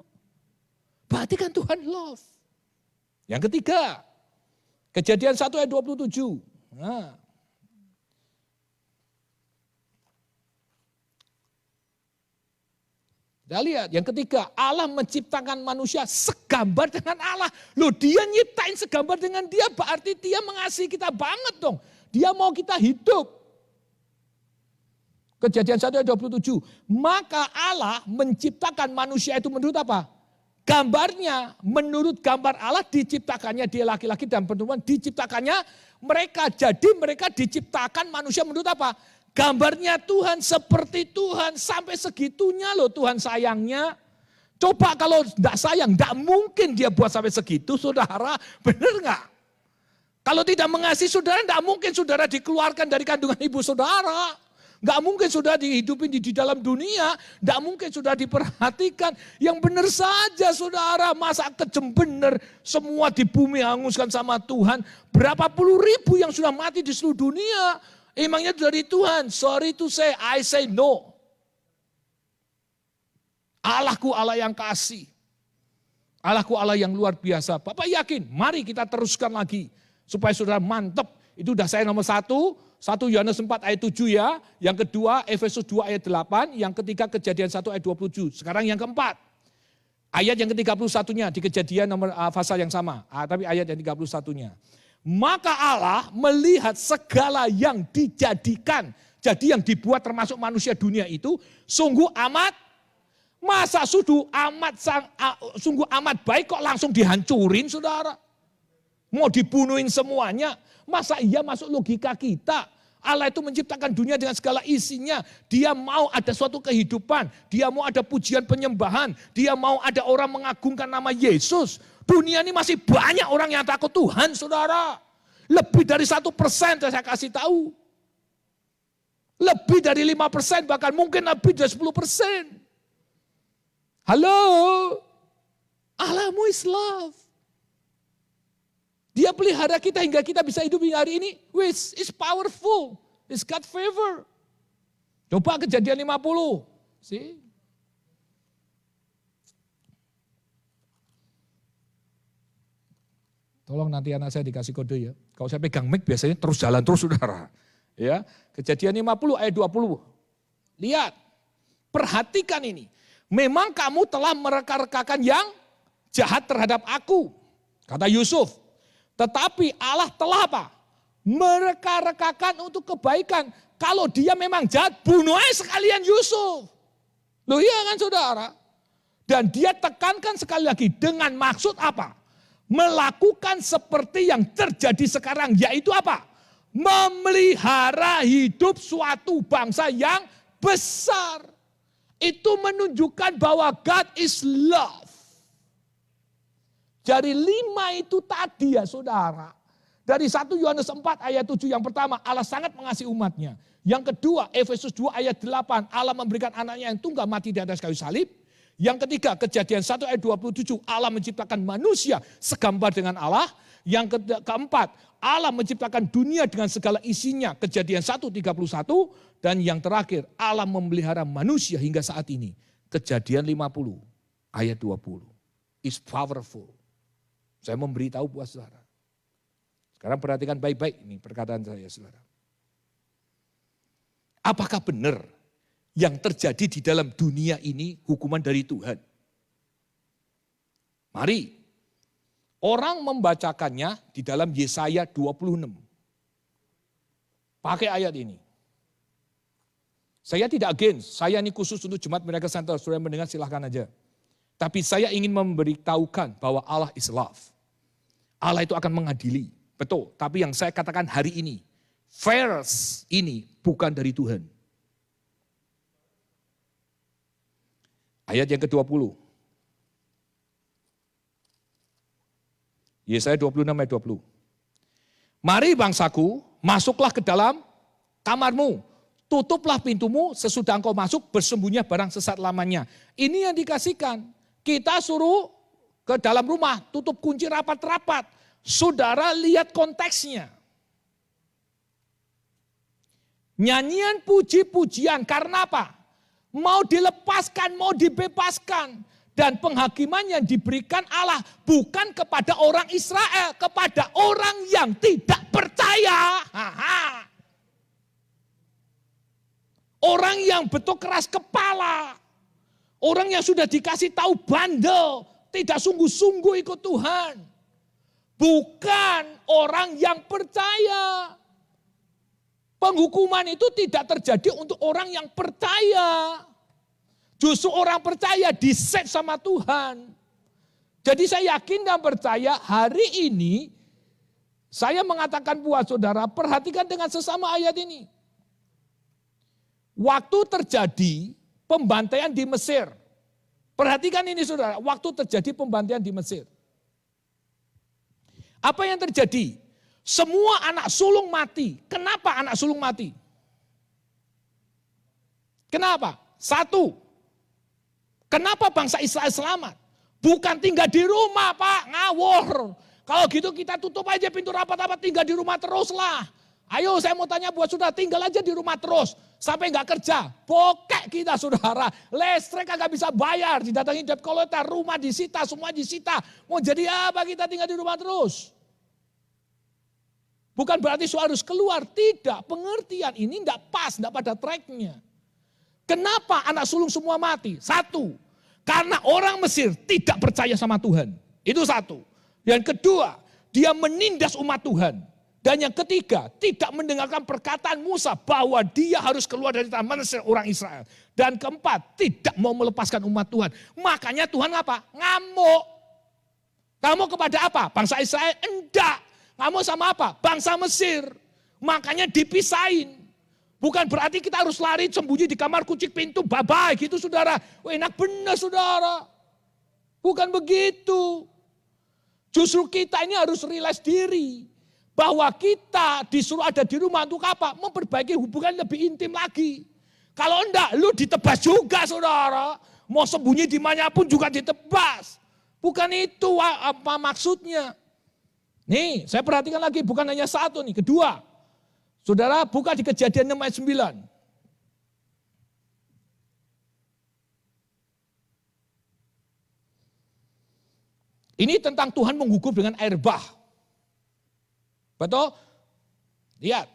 Berarti kan Tuhan love. Yang ketiga, Kejadian 1 ayat 27. Nah. Kita lihat yang ketiga, Allah menciptakan manusia segambar dengan Allah. Loh, dia nyiptain segambar dengan dia, berarti dia mengasihi kita banget dong. Dia mau kita hidup. Kejadian 1 ayat 27. Maka Allah menciptakan manusia itu menurut apa? Gambarnya, menurut gambar Allah diciptakannya dia laki-laki dan perempuan, diciptakannya mereka. Jadi mereka diciptakan manusia menurut apa? Gambarnya Tuhan, seperti Tuhan, sampai segitunya loh Tuhan sayangnya. Coba kalau tidak sayang, tidak mungkin dia buat sampai segitu saudara, benar nggak? Kalau tidak mengasihi saudara, tidak mungkin saudara dikeluarkan dari kandungan ibu saudara. Gak mungkin sudah dihidupin di dalam dunia, gak mungkin sudah diperhatikan. Yang benar saja saudara, masa kejem benar semua di bumi hanguskan sama Tuhan. Berapa puluh ribu yang sudah mati di seluruh dunia, emangnya dari Tuhan? Sorry to say, I say no. Allahku Allah yang kasih. Allahku Allah yang luar biasa. Bapak yakin? Mari kita teruskan lagi. Supaya saudara mantap. Itu udah saya nomor 1 Yohanes 4 ayat 7 ya. Yang kedua Efesus 2 ayat 8. Yang ketiga Kejadian 1 ayat 27. Sekarang yang keempat. Ayat yang ke-31-nya di Kejadian nomor pasal yang sama. Tapi ayat yang 31-nya. Maka Allah melihat segala yang dijadikan. Jadi yang dibuat termasuk manusia dunia itu. Sungguh amat. Masa sungguh amat baik kok langsung dihancurin saudara. Mau dibunuhin semuanya. Masa iya masuk logika kita. Allah itu menciptakan dunia dengan segala isinya. Dia mau ada suatu kehidupan. Dia mau ada pujian penyembahan. Dia mau ada orang mengagungkan nama Yesus. Dunia ini masih banyak orang yang takut Tuhan saudara. Lebih dari 1% saya kasih tahu. Lebih dari 5%, bahkan mungkin lebih dari 10%. Halo. Allahmu is love. Dia pelihara kita hingga kita bisa hidup hari ini. Which is powerful. It's God favor. Coba Kejadian 50. See? Tolong nanti anak saya dikasih kode ya. Kalau saya pegang mic biasanya terus jalan terus saudara. Ya, Kejadian 50 ayat 20. Lihat. Perhatikan ini. Memang kamu telah mereka-rekakan yang jahat terhadap aku. Kata Yusuf. Tetapi Allah telah apa? Mereka-rekakan untuk kebaikan. Kalau dia memang jahat, bunuh aja sekalian Yusuf. Loh iya kan saudara? Dan dia tekankan sekali lagi dengan maksud apa? Melakukan seperti yang terjadi sekarang. Yaitu apa? Memelihara hidup suatu bangsa yang besar. Itu menunjukkan bahwa God is love. Dari 5 itu tadi ya saudara. Dari 1 Yohanes 4 ayat 7 yang pertama Allah sangat mengasihi umatnya. Yang kedua Efesus 2 ayat 8 Allah memberikan anaknya yang tunggal mati di atas kayu salib. Yang ketiga Kejadian 1 ayat 27 Allah menciptakan manusia segambar dengan Allah. Yang keempat Allah menciptakan dunia dengan segala isinya. Kejadian 1:31. Dan yang terakhir Allah memelihara manusia hingga saat ini. Kejadian 50 ayat 20. is powerful. Saya memberitahu buat saudara. Sekarang perhatikan baik-baik ini perkataan saya, saudara. Apakah benar yang terjadi di dalam dunia ini hukuman dari Tuhan? Mari, orang membacakannya di dalam Yesaya 26. Pakai ayat ini. Saya tidak against, saya ini khusus untuk Jemaat Miracle Center, saudara mendengar silahkan aja. Tapi saya ingin memberitahukan bahwa Allah is love. Allah itu akan mengadili, betul. Tapi yang saya katakan hari ini, verse ini bukan dari Tuhan. Ayat yang ke-20. Yesaya 26 ayat 20. Mari bangsaku, masuklah ke dalam kamarmu. Tutuplah pintumu, sesudah engkau masuk, bersembunyilah barang sesat lamanya. Ini yang dikasihkan. Kita suruh ke dalam rumah, tutup kunci rapat-rapat. Saudara lihat konteksnya. Nyanyian puji-pujian, karena apa? Mau dilepaskan, mau dibebaskan. Dan penghakiman yang diberikan Allah bukan kepada orang Israel, kepada orang yang tidak percaya. Orang yang betul keras kepala. Orang yang sudah dikasih tahu bandel, tidak sungguh-sungguh ikut Tuhan. Bukan orang yang percaya. Penghukuman itu tidak terjadi untuk orang yang percaya. Justru orang percaya di-save sama Tuhan. Jadi saya yakin dan percaya hari ini saya mengatakan buat saudara, perhatikan dengan sesama ayat ini. Waktu terjadi pembantaian di Mesir. Perhatikan ini saudara, waktu terjadi pembantaian di Mesir. Apa yang terjadi? Semua anak sulung mati. Kenapa anak sulung mati? Kenapa? Satu, kenapa bangsa Israel selamat? Bukan tinggal di rumah Pak, ngawur. Kalau gitu kita tutup aja pintu rapat-rapat, tinggal di rumah terus lah. Ayo saya mau tanya buat saudara, tinggal aja di rumah terus. Sampai nggak kerja, bokek kita saudara. Listrik agak bisa bayar, didatangi debt collector, rumah disita, semua disita. Mau jadi apa kita tinggal di rumah terus? Bukan berarti harus keluar, tidak. Pengertian ini enggak pas, enggak pada tracknya. Kenapa anak sulung semua mati? Satu, karena orang Mesir tidak percaya sama Tuhan. Itu satu. Yang kedua, dia menindas umat Tuhan. Dan yang ketiga, tidak mendengarkan perkataan Musa bahwa dia harus keluar dari tanah Mesir orang Israel. Dan keempat, tidak mau melepaskan umat Tuhan. Makanya Tuhan apa? Ngamuk. Ngamuk kepada apa? Bangsa Israel? Enggak. Ngamuk sama apa? Bangsa Mesir. Makanya dipisahin. Bukan berarti kita harus lari sembunyi di kamar kunci pintu, bye-bye gitu saudara. Wah, enak benar saudara. Bukan begitu. Justru kita ini harus realize diri. Bahwa kita disuruh ada di rumah untuk apa? Memperbaiki hubungan lebih intim lagi. Kalau enggak, lu ditebas juga saudara. Mau sembunyi di manapun juga ditebas. Bukan itu apa maksudnya. Nih, saya perhatikan lagi, bukan hanya satu nih. Kedua, saudara buka di Kejadian 6 ayat 9. Ini tentang Tuhan menghukum dengan air bah. Betul? Lihat.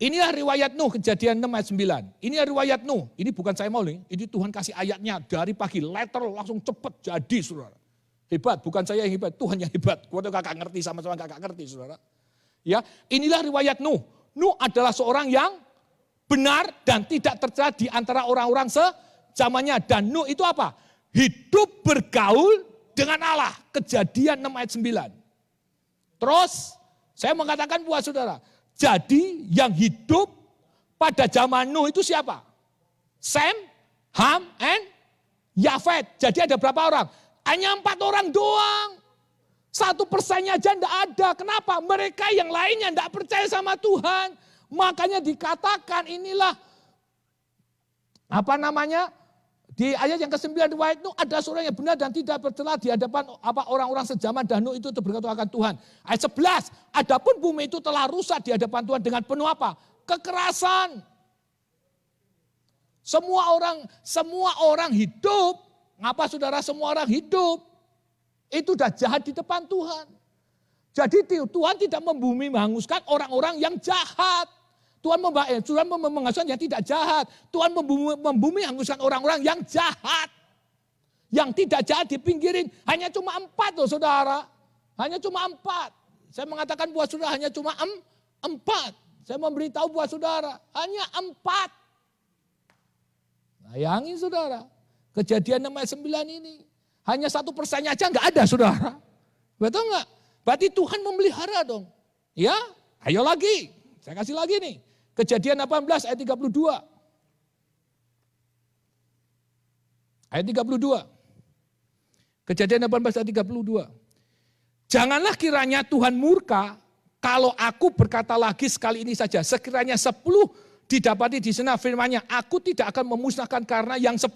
Inilah riwayat Nuh, Kejadian 6 ayat 9. Inilah riwayat Nuh. Ini bukan saya mau nih. Ini Tuhan kasih ayatnya dari pagi. Letter langsung cepet jadi saudara. Hebat, bukan saya yang hebat. Tuhan yang hebat. Gua tuh kakak ngerti sama-sama kakak ngerti saudara. Ya, inilah riwayat Nuh. Nuh adalah seorang yang benar dan tidak tercela di antara orang-orang sezamannya. Dan Nuh itu apa? Hidup bergaul dengan Allah. Kejadian 6 ayat 9. Terus saya mengatakan buat saudara, jadi yang hidup pada zaman Nuh itu siapa? Sem, Ham, and Yafet. Jadi ada berapa orang? Hanya 4 orang doang. 1% aja enggak ada. Kenapa? Mereka yang lainnya enggak percaya sama Tuhan. Makanya dikatakan inilah, apa namanya? Di ayat yang ke-9 riwayat Nuh ada seorang yang benar dan tidak bercela di hadapan orang-orang sejaman dan Nuh itu berkata akan Tuhan. Ayat 11, adapun bumi itu telah rusak di hadapan Tuhan dengan penuh apa? Kekerasan. Semua orang hidup. Ngapa saudara semua orang hidup? Itu udah jahat di depan Tuhan. Jadi Tuhan tidak membumi menghanguskan orang-orang yang jahat. Tuhan menghanguskan yang tidak jahat. Tuhan membumi menghanguskan orang-orang yang jahat. Yang tidak jahat dipinggirin. Hanya cuma 4 loh saudara. Hanya cuma 4. Saya mengatakan buat saudara hanya cuma 4. Saya memberitahu buat saudara. Hanya 4. Bayangin saudara. Kejadian 6 ayat 9 ini. Hanya 1% aja enggak ada saudara. Betul enggak? Berarti Tuhan memelihara dong. Ya, ayo lagi. Saya kasih lagi nih. Kejadian 18 ayat 32. Ayat 32. Kejadian 18 ayat 32. Janganlah kiranya Tuhan murka kalau aku berkata lagi sekali ini saja. Sekiranya 10 didapati di sana firman-Nya, aku tidak akan memusnahkan karena yang 10.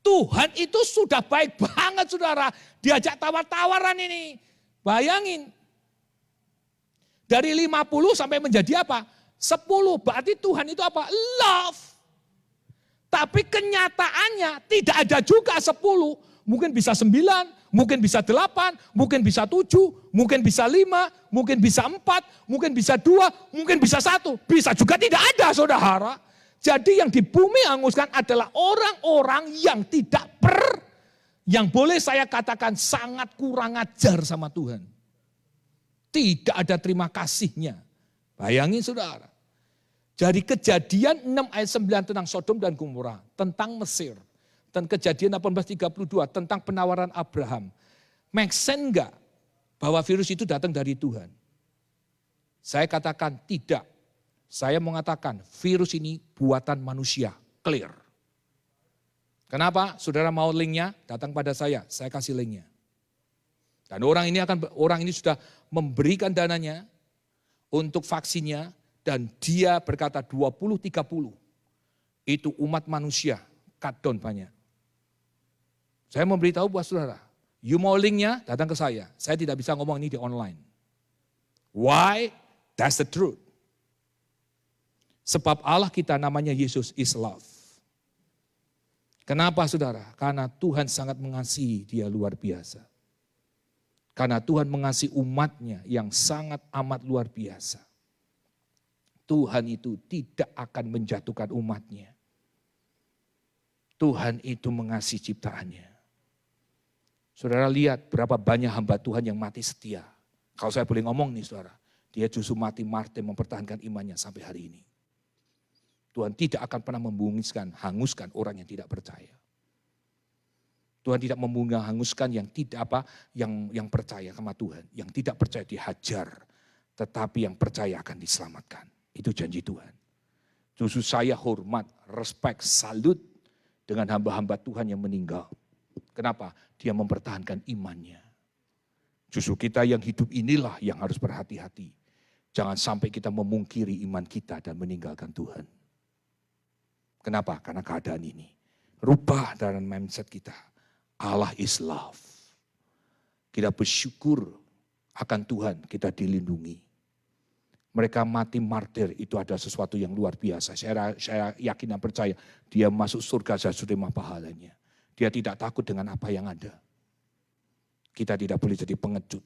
Tuhan itu sudah baik banget saudara. Diajak tawar-tawaran ini. Bayangin. Dari 50 sampai menjadi apa? 10. Berarti Tuhan itu apa? Love. Tapi kenyataannya tidak ada juga 10. Mungkin bisa 9, mungkin bisa 8, mungkin bisa 7, mungkin bisa 5, mungkin bisa 4, mungkin bisa 2, mungkin bisa 1. Bisa juga tidak ada saudara. Jadi yang di bumi hanguskan adalah orang-orang yang yang boleh saya katakan sangat kurang ajar sama Tuhan. Tidak ada terima kasihnya. Bayangin saudara. Jadi kejadian 6 ayat 9 tentang Sodom dan Gomora, tentang Mesir. Dan kejadian 18:32 tentang penawaran Abraham. Make sense enggak bahwa virus itu datang dari Tuhan? Saya katakan tidak. Saya mengatakan virus ini buatan manusia, clear. Kenapa? Saudara mau linknya? Datang pada saya kasih linknya. Dan orang ini sudah memberikan dananya untuk vaksinnya dan dia berkata 20-30 itu umat manusia cut down banyak. Saya memberitahu buat saudara, you mau linknya? Datang ke saya. Saya tidak bisa ngomong ini di online. Why? That's the truth. Sebab Allah kita namanya Yesus is love. Kenapa saudara? Karena Tuhan sangat mengasihi dia luar biasa. Karena Tuhan mengasihi umatnya yang sangat amat luar biasa. Tuhan itu tidak akan menjatuhkan umatnya. Tuhan itu mengasihi ciptaannya. Saudara lihat berapa banyak hamba Tuhan yang mati setia. Kalau saya boleh ngomong nih saudara, dia justru mati martir mempertahankan imannya sampai hari ini. Tuhan tidak akan pernah hanguskan orang yang tidak percaya. Tuhan tidak hanguskan yang yang percaya sama Tuhan, yang tidak percaya dihajar, tetapi yang percaya akan diselamatkan. Itu janji Tuhan. Justru saya hormat, respect, salut dengan hamba-hamba Tuhan yang meninggal. Kenapa? Dia mempertahankan imannya. Justru kita yang hidup inilah yang harus berhati-hati. Jangan sampai kita memungkiri iman kita dan meninggalkan Tuhan. Kenapa? Karena keadaan ini. Rubah dalam mindset kita. Allah is love. Kita bersyukur akan Tuhan, kita dilindungi. Mereka mati martir itu ada sesuatu yang luar biasa. Saya yakin dan percaya dia masuk surga sesuai terima pahalanya. Dia tidak takut dengan apa yang ada. Kita tidak boleh jadi pengecut.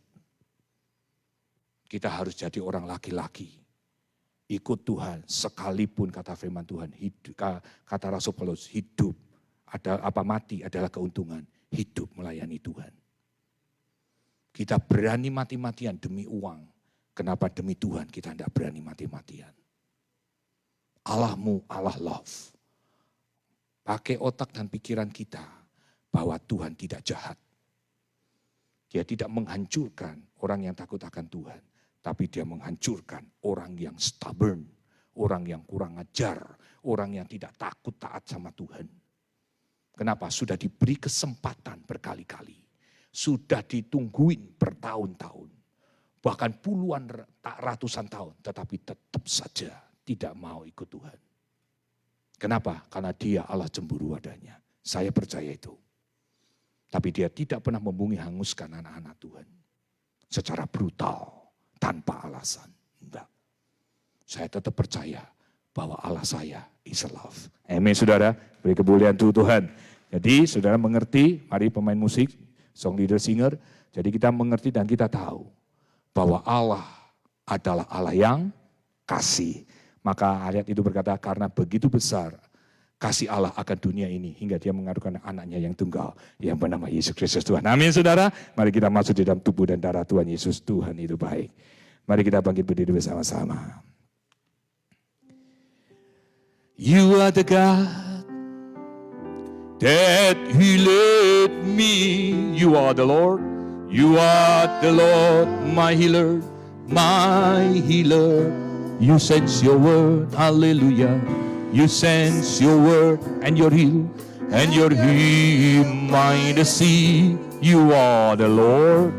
Kita harus jadi orang laki-laki. Ikut Tuhan sekalipun kata firman Tuhan. Kata Rasul Paulus hidup. Mati adalah keuntungan. Hidup melayani Tuhan. Kita berani mati-matian demi uang. Kenapa demi Tuhan kita tidak berani mati-matian? Allahmu Allah love. Pakai otak dan pikiran kita bahwa Tuhan tidak jahat. Dia tidak menghancurkan orang yang takut akan Tuhan. Tapi dia menghancurkan orang yang stubborn. Orang yang kurang ajar. Orang yang tidak takut taat sama Tuhan. Kenapa? Sudah diberi kesempatan berkali-kali. Sudah ditungguin bertahun-tahun. Bahkan puluhan, ratusan tahun. Tetapi tetap saja tidak mau ikut Tuhan. Kenapa? Karena dia Allah cemburu adanya. Saya percaya itu. Tapi dia tidak pernah hanguskan anak-anak Tuhan. Secara brutal. Tanpa alasan. Enggak. Saya tetap percaya bahwa Allah saya is love. Amin saudara. Beri kemuliaan Tuhan. Jadi saudara mengerti. Mari pemain musik. song leader singer. Jadi kita mengerti dan kita tahu bahwa Allah adalah Allah yang kasih. Maka ayat itu berkata, karena begitu besar kasih Allah akan dunia ini hingga dia mengaruniakan anaknya yang tunggal yang bernama Yesus Kristus Tuhan. Amin saudara. Mari kita masuk di dalam tubuh dan darah Tuhan Yesus. Tuhan itu baik. Mari kita bangkit berdiri bersama-sama. You are the God that healed me. You are the Lord. You are the Lord, my healer, my healer. You sense your word, hallelujah. You sense your word and your heal, and your heal mind see. You are the Lord,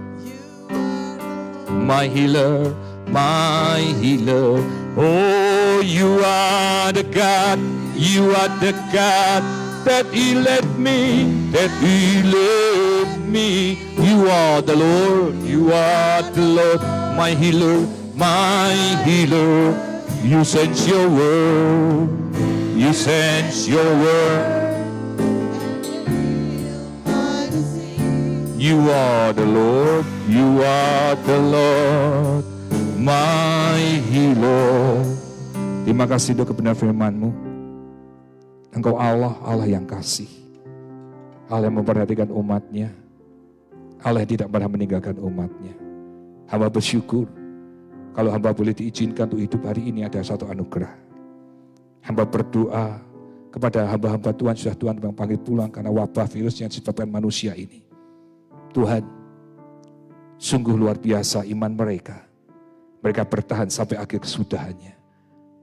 my healer, my healer. Oh, you are the God, you are the God that healed me, that healed me. You are the Lord, you are the Lord, my healer, my healer. You sense your word, you sense your word. You are the Lord, you are the Lord, my healer. Terima kasih untuk kebenaran firman-Mu. Engkau Allah, Allah yang kasih. Allah yang memperhatikan umat-Nya. Allah yang tidak pernah meninggalkan umat-Nya. Hamba bersyukur kalau hamba boleh diizinkan untuk hidup hari ini ada satu anugerah. Hamba berdoa kepada hamba-hamba Tuhan, sudah Tuhan panggil pulang karena wabah virus yang disebabkan manusia ini. Tuhan, sungguh luar biasa iman mereka. Mereka bertahan sampai akhir kesudahannya.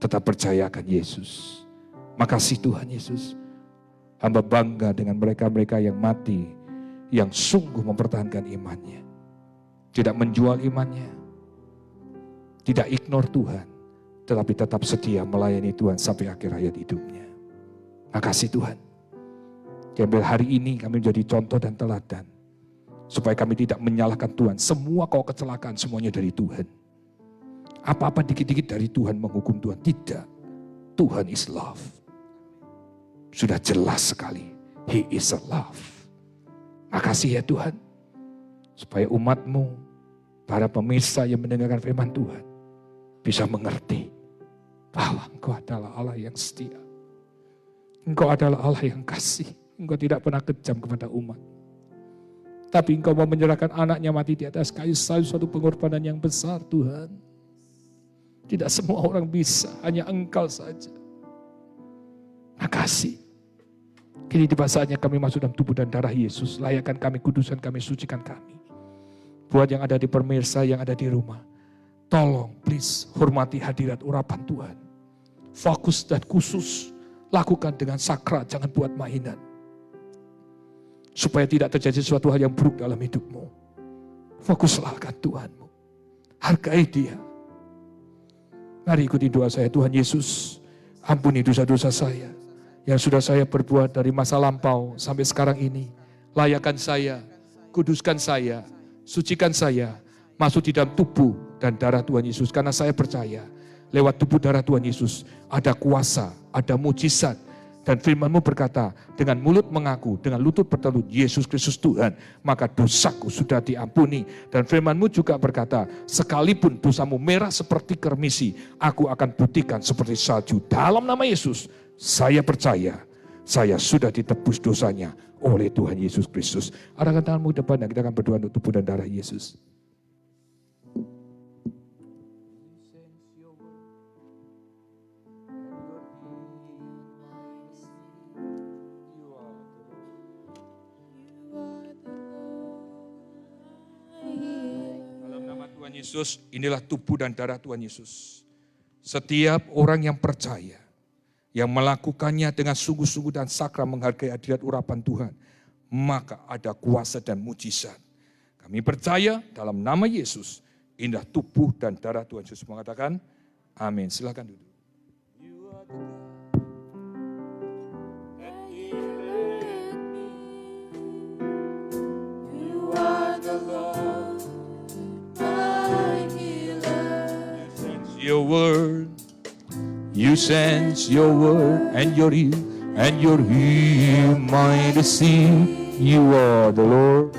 Tetap percayakan Yesus. Makasih Tuhan Yesus. Hamba bangga dengan mereka-mereka yang mati, yang sungguh mempertahankan imannya. Tidak menjual imannya. Tidak ignore Tuhan, tetapi tetap setia melayani Tuhan sampai akhir hayat hidupnya. Makasih Tuhan. Diambil hari ini kami menjadi contoh dan teladan. Supaya kami tidak menyalahkan Tuhan. Semua kau kecelakaan semuanya dari Tuhan. Apa-apa dikit-dikit dari Tuhan menghukum Tuhan. Tidak. Tuhan is love. Sudah jelas sekali. He is a love. Makasih ya Tuhan. Supaya umat-Mu, para pemirsa yang mendengarkan firman Tuhan, bisa mengerti bahwa Engkau adalah Allah yang setia. Engkau adalah Allah yang kasih. Engkau tidak pernah kejam kepada umat. Tapi Engkau mau menyerahkan anaknya mati di atas kayu salib, suatu pengorbanan yang besar Tuhan. Tidak semua orang bisa, hanya Engkau saja. Makasih. Kini tiba saatnya kami masuk dalam tubuh dan darah Yesus. Layakkan kami, kuduskan kami, sucikan kami. Buat yang ada di pemirsa, yang ada di rumah. Tolong, please, hormati hadirat urapan Tuhan. Fokus dan khusus. Lakukan dengan sakral, jangan buat mainan. Supaya tidak terjadi sesuatu hal yang buruk dalam hidupmu. Fokuslah akan Tuhanmu. Hargai Dia. Mari ikuti doa saya. Tuhan Yesus, ampuni dosa-dosa saya. Yang sudah saya perbuat dari masa lampau sampai sekarang ini. Layakkan saya, kuduskan saya, sucikan saya, masuk di dalam tubuh dan darah Tuhan Yesus. Karena saya percaya, lewat tubuh darah Tuhan Yesus, ada kuasa, ada mujizat. Dan firman-Mu berkata, dengan mulut mengaku, dengan lutut bertelut, Yesus Kristus Tuhan, maka dosaku sudah diampuni. Dan firman-Mu juga berkata, sekalipun dosamu merah seperti kermisi, aku akan putihkan seperti salju. Dalam nama Yesus, saya percaya, saya sudah ditebus dosanya oleh Tuhan Yesus Kristus. Arahkan tanganmu ke depan dan kita akan berdoa untuk tubuh dan darah Yesus. Yesus, inilah tubuh dan darah Tuhan Yesus. Setiap orang yang percaya, yang melakukannya dengan sungguh-sungguh dan sakral menghargai hadirat urapan Tuhan, maka ada kuasa dan mujizat. Kami percaya dalam nama Yesus, inilah tubuh dan darah Tuhan Yesus. Mengatakan, amin. Silakan duduk. Your word, you sense your word and your ear might see. You are the Lord,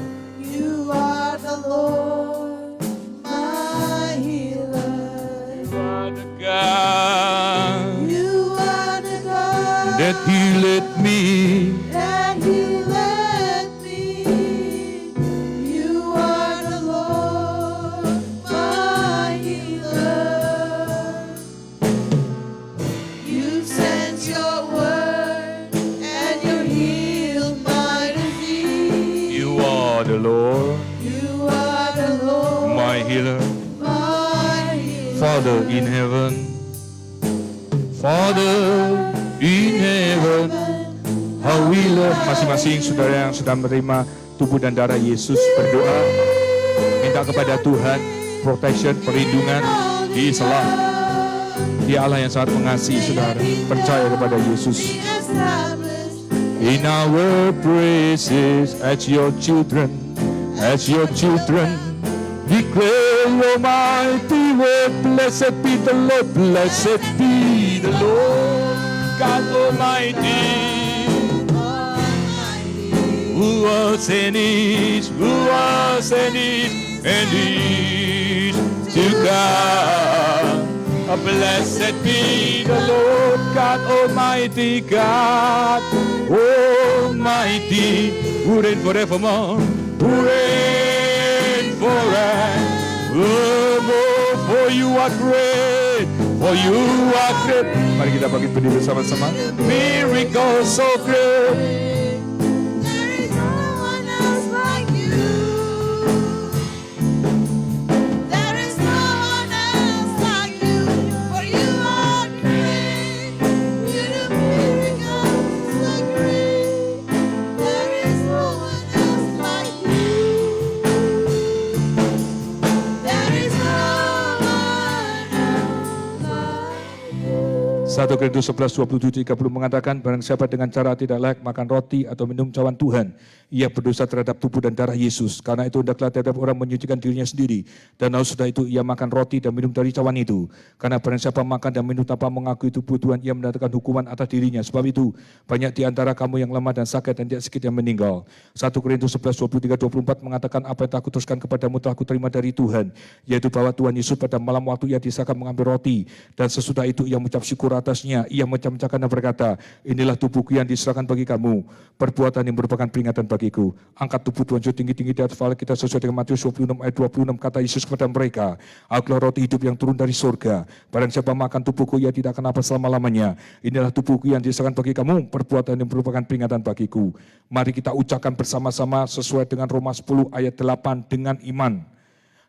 led me. and He led me. You are the Lord, my healer. You sent your word and you healed my disease. You are the Lord, You are the Lord, my healer. my healer. Father in heaven, Father in heaven, how we love. Masing-masing saudara yang sudah menerima tubuh dan darah Yesus berdoa, minta kepada Tuhan protection, perlindungan. He is love. Dia Allah yang sangat mengasihi saudara. Percaya kepada Yesus. Be established In our praises as your children, declare your mighty word. Blessed be the Lord, blessed be the Lord, God Almighty, who was and is, and is to come. Blessed be the Lord, God Almighty, God Almighty, who reign forevermore, who reign forevermore. For you are great, for you are great. Mari kita bangkit berdiri bersama-sama. Miracle so great. There is no one else like you. There is no one else like you. For you are great. You do miracles so great. There is no one else like you. There is no one else like you. 1 Korintus 11:27-30 mengatakan, barang siapa dengan cara tidak layak makan roti atau minum cawan Tuhan, ia berdosa terhadap tubuh dan darah Yesus. Karena itu hendaklah tiap orang menyucikan dirinya sendiri, dan sesudah itu ia makan roti dan minum dari cawan itu. Karena barang siapa makan dan minum tanpa mengakui tubuh Tuhan, ia mendatangkan hukuman atas dirinya. Sebab itu banyak di antara kamu yang lemah dan sakit, dan tidak sedikit yang meninggal. 1 Korintus 11:23-24 mengatakan, apa yang telah kuteruskan kepadamu telah kuterima dari Tuhan, yaitu bahwa Tuhan Yesus pada malam waktu ia diserahkan mengambil roti, dan sesudah itu ia mengucap syukur atasnya, ia memecah-mecahkan dan berkata, inilah tubuhku yang diserahkan bagi kamu, perbuatan yang merupakan peringatan bagiku. Angkat tubuh Tuhan Yesus tinggi-tinggi di atas kepala kita sesuai dengan Matius 26 ayat 26, kata Yesus kepada mereka, akulah roti hidup yang turun dari surga. Barang siapa makan tubuhku, ia tidak akan apa selama-lamanya. Inilah tubuhku yang diserahkan bagi kamu, perbuatan yang merupakan peringatan bagiku. Mari kita ucapkan bersama-sama sesuai dengan Roma 10 ayat 8 dengan iman.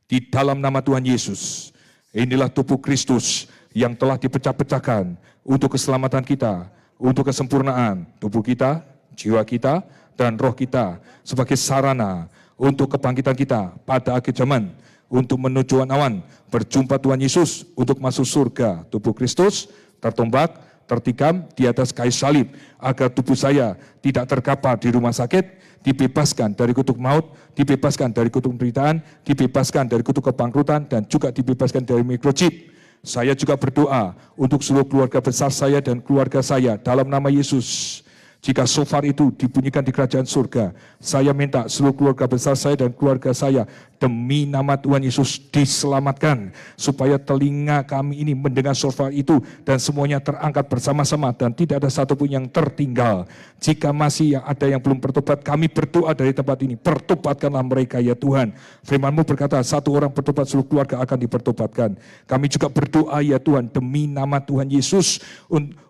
Di dalam nama Tuhan Yesus, inilah tubuh Kristus yang telah dipecah-pecahkan untuk keselamatan kita, untuk kesempurnaan tubuh kita, jiwa kita, dan roh kita sebagai sarana untuk kebangkitan kita pada akhir zaman, untuk menuju awan, berjumpa Tuhan Yesus, untuk masuk surga. Tubuh Kristus tertombak, tertikam di atas kayu salib, agar tubuh saya tidak terkapar di rumah sakit, dibebaskan dari kutuk maut, dibebaskan dari kutuk penderitaan, dibebaskan dari kutuk kebangkrutan, dan juga dibebaskan dari microchip. Saya juga berdoa untuk seluruh keluarga besar saya dan keluarga saya dalam nama Yesus. Jika shofar itu dibunyikan di kerajaan surga, saya minta seluruh keluarga besar saya dan keluarga saya demi nama Tuhan Yesus diselamatkan, supaya telinga kami ini mendengar shofar itu dan semuanya terangkat bersama-sama dan tidak ada satupun yang tertinggal. Jika masih ada yang belum bertobat, kami berdoa dari tempat ini, pertobatkanlah mereka ya Tuhan. Firman-Mu berkata, satu orang bertobat seluruh keluarga akan dipertobatkan. Kami juga berdoa ya Tuhan demi nama Tuhan Yesus,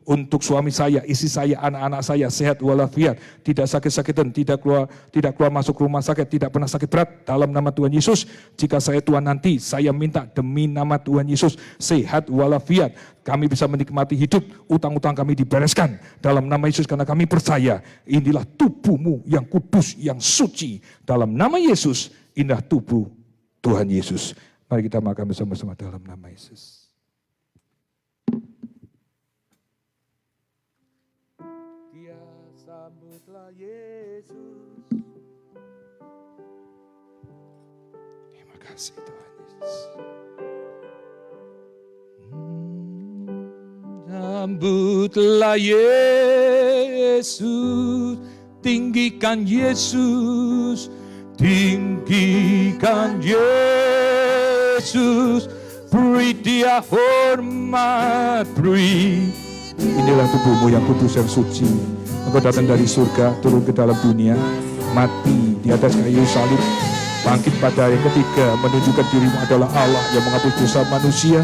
untuk suami saya, istri saya, anak-anak saya sehat walafiat, tidak sakit-sakitan, tidak keluar masuk rumah sakit, tidak pernah sakit berat dalam nama Tuhan Yesus. Jika saya tua nanti, saya minta demi nama Tuhan Yesus sehat walafiat, kami bisa menikmati hidup, utang-utang kami dibereskan dalam nama Yesus, karena kami percaya inilah tubuh-Mu yang kudus, yang suci. Dalam nama Yesus, inilah tubuh Tuhan Yesus. Mari kita makan bersama-sama dalam nama Yesus. Sambutlah Yesus. Terima kasih Tuhan Yesus. Sambutlah Yesus, tinggikan Yesus, tinggikan Yesus, beri Dia hormat, beri. Inilah tubuh-Mu yang kudus, yang suci. Engkau datang dari surga, turun ke dalam dunia, mati di atas kayu salib, bangkit pada hari ketiga, menunjukkan dirimu adalah Allah yang menghapus dosa manusia,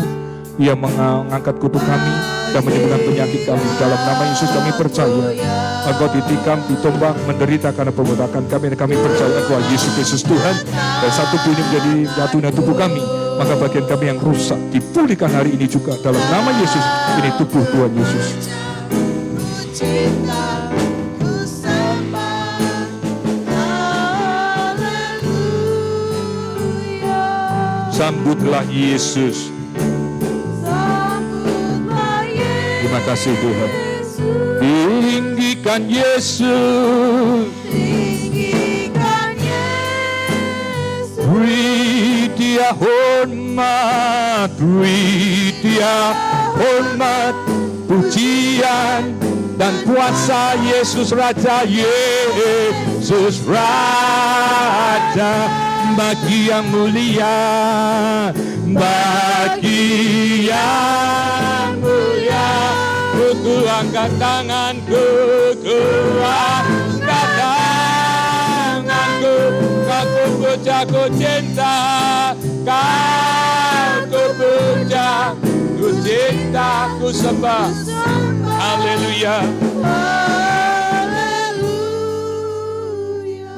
yang mengangkat kutuk kami dan menyembuhkan penyakit kami. Dalam nama Yesus kami percaya Engkau ditikam, ditombak, menderita karena pemberontakan kami, dan kami percaya Engkau Yesus Kristus Tuhan, dan satu pun ini menjadi jatuhnya tubuh kami. Maka bagian kami yang rusak dipulihkan hari ini juga dalam nama Yesus. Ini tubuh Tuhan Yesus. Sambutlah Yesus. Terima kasih Tuhan. Tinggikan Yesus. Beri Dia hormat, beri Dia hormat, pujian dan puasa. Yesus Raja, Yesus Raja. Bagi yang mulia, bagi yang mulia, ku angkat tanganku, ku angkat tanganku, kau puja, ku cinta, kau puja, ku cinta, ku sembah. Haleluya.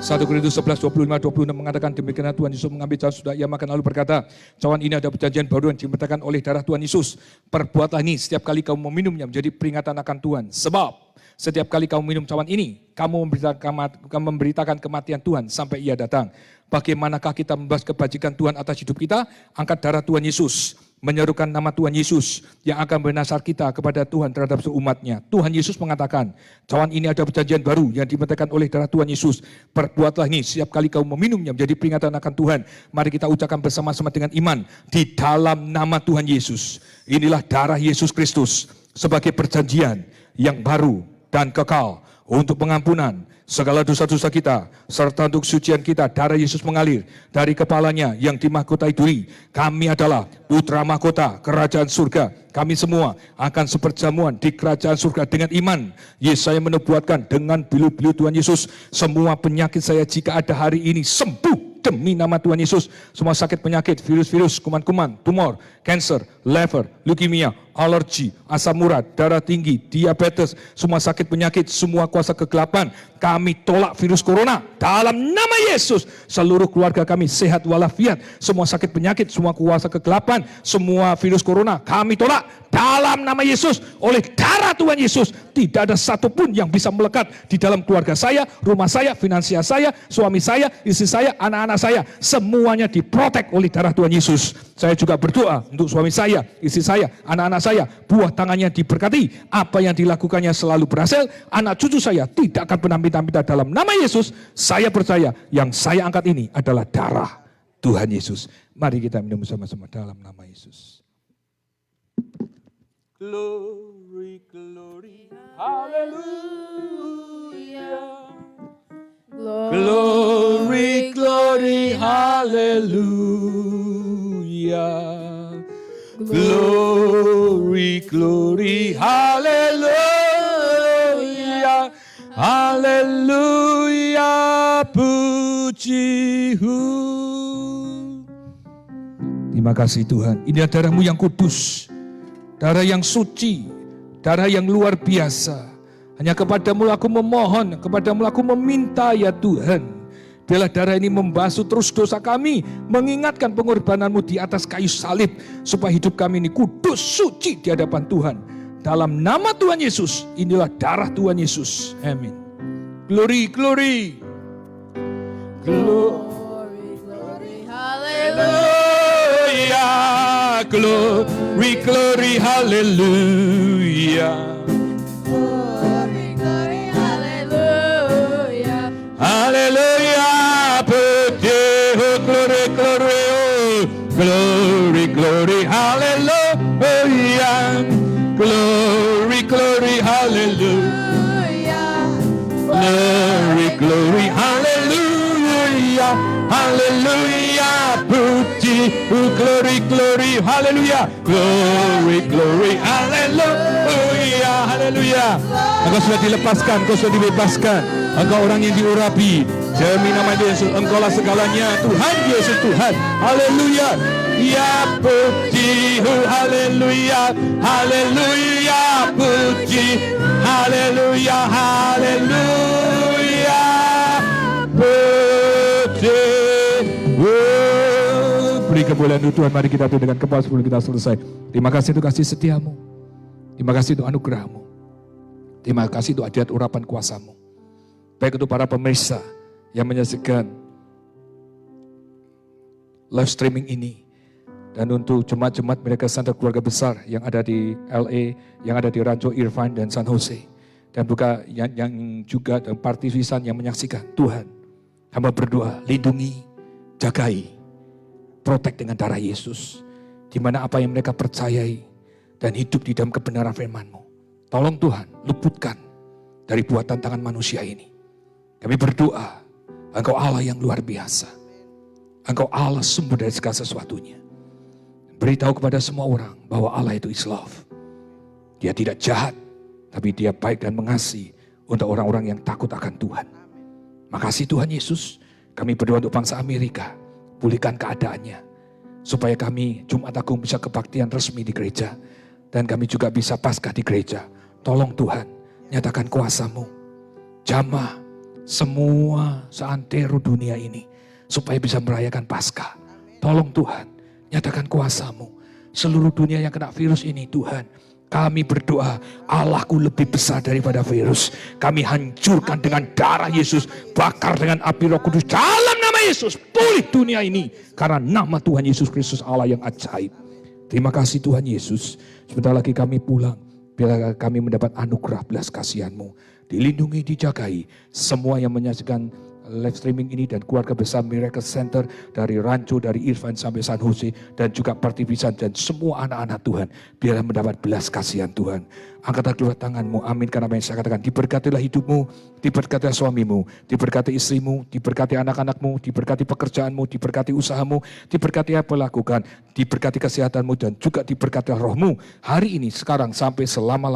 1 Korintus 11, 25-26 mengatakan demikian Tuhan Yesus mengambil cawan sudah ia makan lalu berkata, cawan ini ada perjanjian baru yang dimerintahkan oleh darah Tuhan Yesus. Perbuatlah ini setiap kali kamu meminumnya menjadi peringatan akan Tuhan. Sebab setiap kali kamu minum cawan ini, kamu memberitakan kematian Tuhan sampai ia datang. Bagaimanakah kita membahas kebajikan Tuhan atas hidup kita? Angkat darah Tuhan Yesus, menyerukan nama Tuhan Yesus yang akan bernasar kita kepada Tuhan terhadap seumatnya. Tuhan Yesus mengatakan, cawan ini ada perjanjian baru yang dimerintahkan oleh darah Tuhan Yesus. Perbuatlah ini setiap kali kamu meminumnya menjadi peringatan akan Tuhan. Mari kita ucapkan bersama-sama dengan iman di dalam nama Tuhan Yesus. Inilah darah Yesus Kristus sebagai perjanjian yang baru dan kekal untuk pengampunan segala dosa-dosa kita, serta untuk sucian kita. Darah Yesus mengalir dari kepalanya yang dimahkotai duri. Kami adalah putra mahkota kerajaan surga. Kami semua akan seperjamuan di kerajaan surga dengan iman. Yesaya menubuatkan dengan bilu-bilu Tuhan Yesus, semua penyakit saya jika ada hari ini sembuh demi nama Tuhan Yesus. Semua sakit penyakit, virus-virus, kuman-kuman, tumor, cancer, liver, leukemia, alergi, asam urat, darah tinggi, diabetes, semua sakit penyakit, semua kuasa kegelapan, kami tolak virus corona dalam nama Yesus. Seluruh keluarga kami sehat walafiat. Semua sakit penyakit, semua kuasa kegelapan, semua virus corona kami tolak dalam nama Yesus. Oleh darah Tuhan Yesus, tidak ada satupun yang bisa melekat di dalam keluarga saya, rumah saya, finansial saya, suami saya, istri saya, anak-anak saya. Semuanya diprotek oleh darah Tuhan Yesus. Saya juga berdoa untuk suami saya, istri saya, anak-anak saya, buah tangannya diberkati, apa yang dilakukannya selalu berhasil, anak cucu saya tidak akan pernah minta-minta dalam nama Yesus. Saya percaya yang saya angkat ini adalah darah Tuhan Yesus. Mari kita minum bersama-sama dalam nama Yesus. Glory, glory, hallelujah. Glory, glory, hallelujah. Glory, glory, hallelujah. Hallelujah, pujihu. Terima kasih Tuhan. Ini darah-Mu yang kudus, darah yang suci, darah yang luar biasa. Hanya kepadamu aku memohon, kepadamu aku meminta ya Tuhan. Biarlah darah ini membasuh terus dosa kami, mengingatkan pengorbananmu di atas kayu salib, supaya hidup kami ini kudus, suci di hadapan Tuhan. Dalam nama Tuhan Yesus, inilah darah Tuhan Yesus. Amin. Glory, glory. Glory, glory, hallelujah. Glory, glory, hallelujah. Hallelujah, glory, glory, oh. Glory, glory, hallelujah. Glory, glory, hallelujah. Glory, glory, hallelujah. Hallelujah, puji, glory, glory, hallelujah. Glory, glory, hallelujah. Haleluya. Engkau sudah dilepaskan, engkau sudah dibebaskan. Engkau orang yang diurapi. Demi nama Yesus, engkaulah segalanya. Tuhan Yesus Tuhan. Haleluya. Ya puji, haleluya, haleluya, puji, haleluya, haleluya, puji. Beri kemuliaan Tuhan, mari kita tuh dengan kepala sebelum kita selesai. Terima kasih untuk kasih setiamu. Terima kasih untuk anugerahmu. Terima kasih untuk hadirat urapan kuasamu. Baik untuk para pemirsa yang menyaksikan live streaming ini. Dan untuk jemaat-jemaat mereka Center Keluarga Besar yang ada di LA, yang ada di Rancho Irvine dan San Jose. Dan juga yang juga dan partisipan yang menyaksikan. Tuhan, hamba berdoa, lindungi, jagai, protek dengan darah Yesus. Di mana apa yang mereka percayai dan hidup di dalam kebenaran firman-Mu. Tolong Tuhan, luputkan dari buatan tangan manusia ini. Kami berdoa, Engkau Allah yang luar biasa. Engkau Allah sumber dari segala sesuatunya. Beritahu kepada semua orang bahwa Allah itu is love. Dia tidak jahat, tapi dia baik dan mengasihi untuk orang-orang yang takut akan Tuhan. Makasih Tuhan Yesus, kami berdoa untuk bangsa Amerika, pulihkan keadaannya. Supaya kami Jumat Agung bisa kebaktian resmi di gereja. Dan kami juga bisa Paskah di gereja. Tolong Tuhan, nyatakan kuasa-Mu. Jamah semua seantero dunia ini. Supaya bisa merayakan Paskah. Tolong Tuhan, nyatakan kuasa-Mu. Seluruh dunia yang kena virus ini Tuhan, kami berdoa Allahku lebih besar daripada virus. Kami hancurkan dengan darah Yesus, bakar dengan api Roh Kudus dalam nama Yesus. Pulih dunia ini karena nama Tuhan Yesus Kristus Allah yang ajaib. Terima kasih Tuhan Yesus. Sebentar lagi kami pulang, biar kami mendapat anugerah belas kasihan-Mu. Dilindungi, dijagai semua yang menyaksikan live streaming ini dan keluarga besar Miracle Center dari Rancho, dari Irfan sampai San Jose dan juga Partivisan dan semua anak-anak Tuhan biarlah mendapat belas kasihan Tuhan. Angkatlah kedua tanganmu, amin karena apa yang saya katakan. Diberkatilah hidupmu, diberkati suamimu, diberkati istrimu, diberkati anak-anakmu, diberkati pekerjaanmu, diberkati usahamu, diberkati apa lakukan, diberkati kesehatanmu dan juga diberkati rohmu hari ini, sekarang sampai selama-lamanya.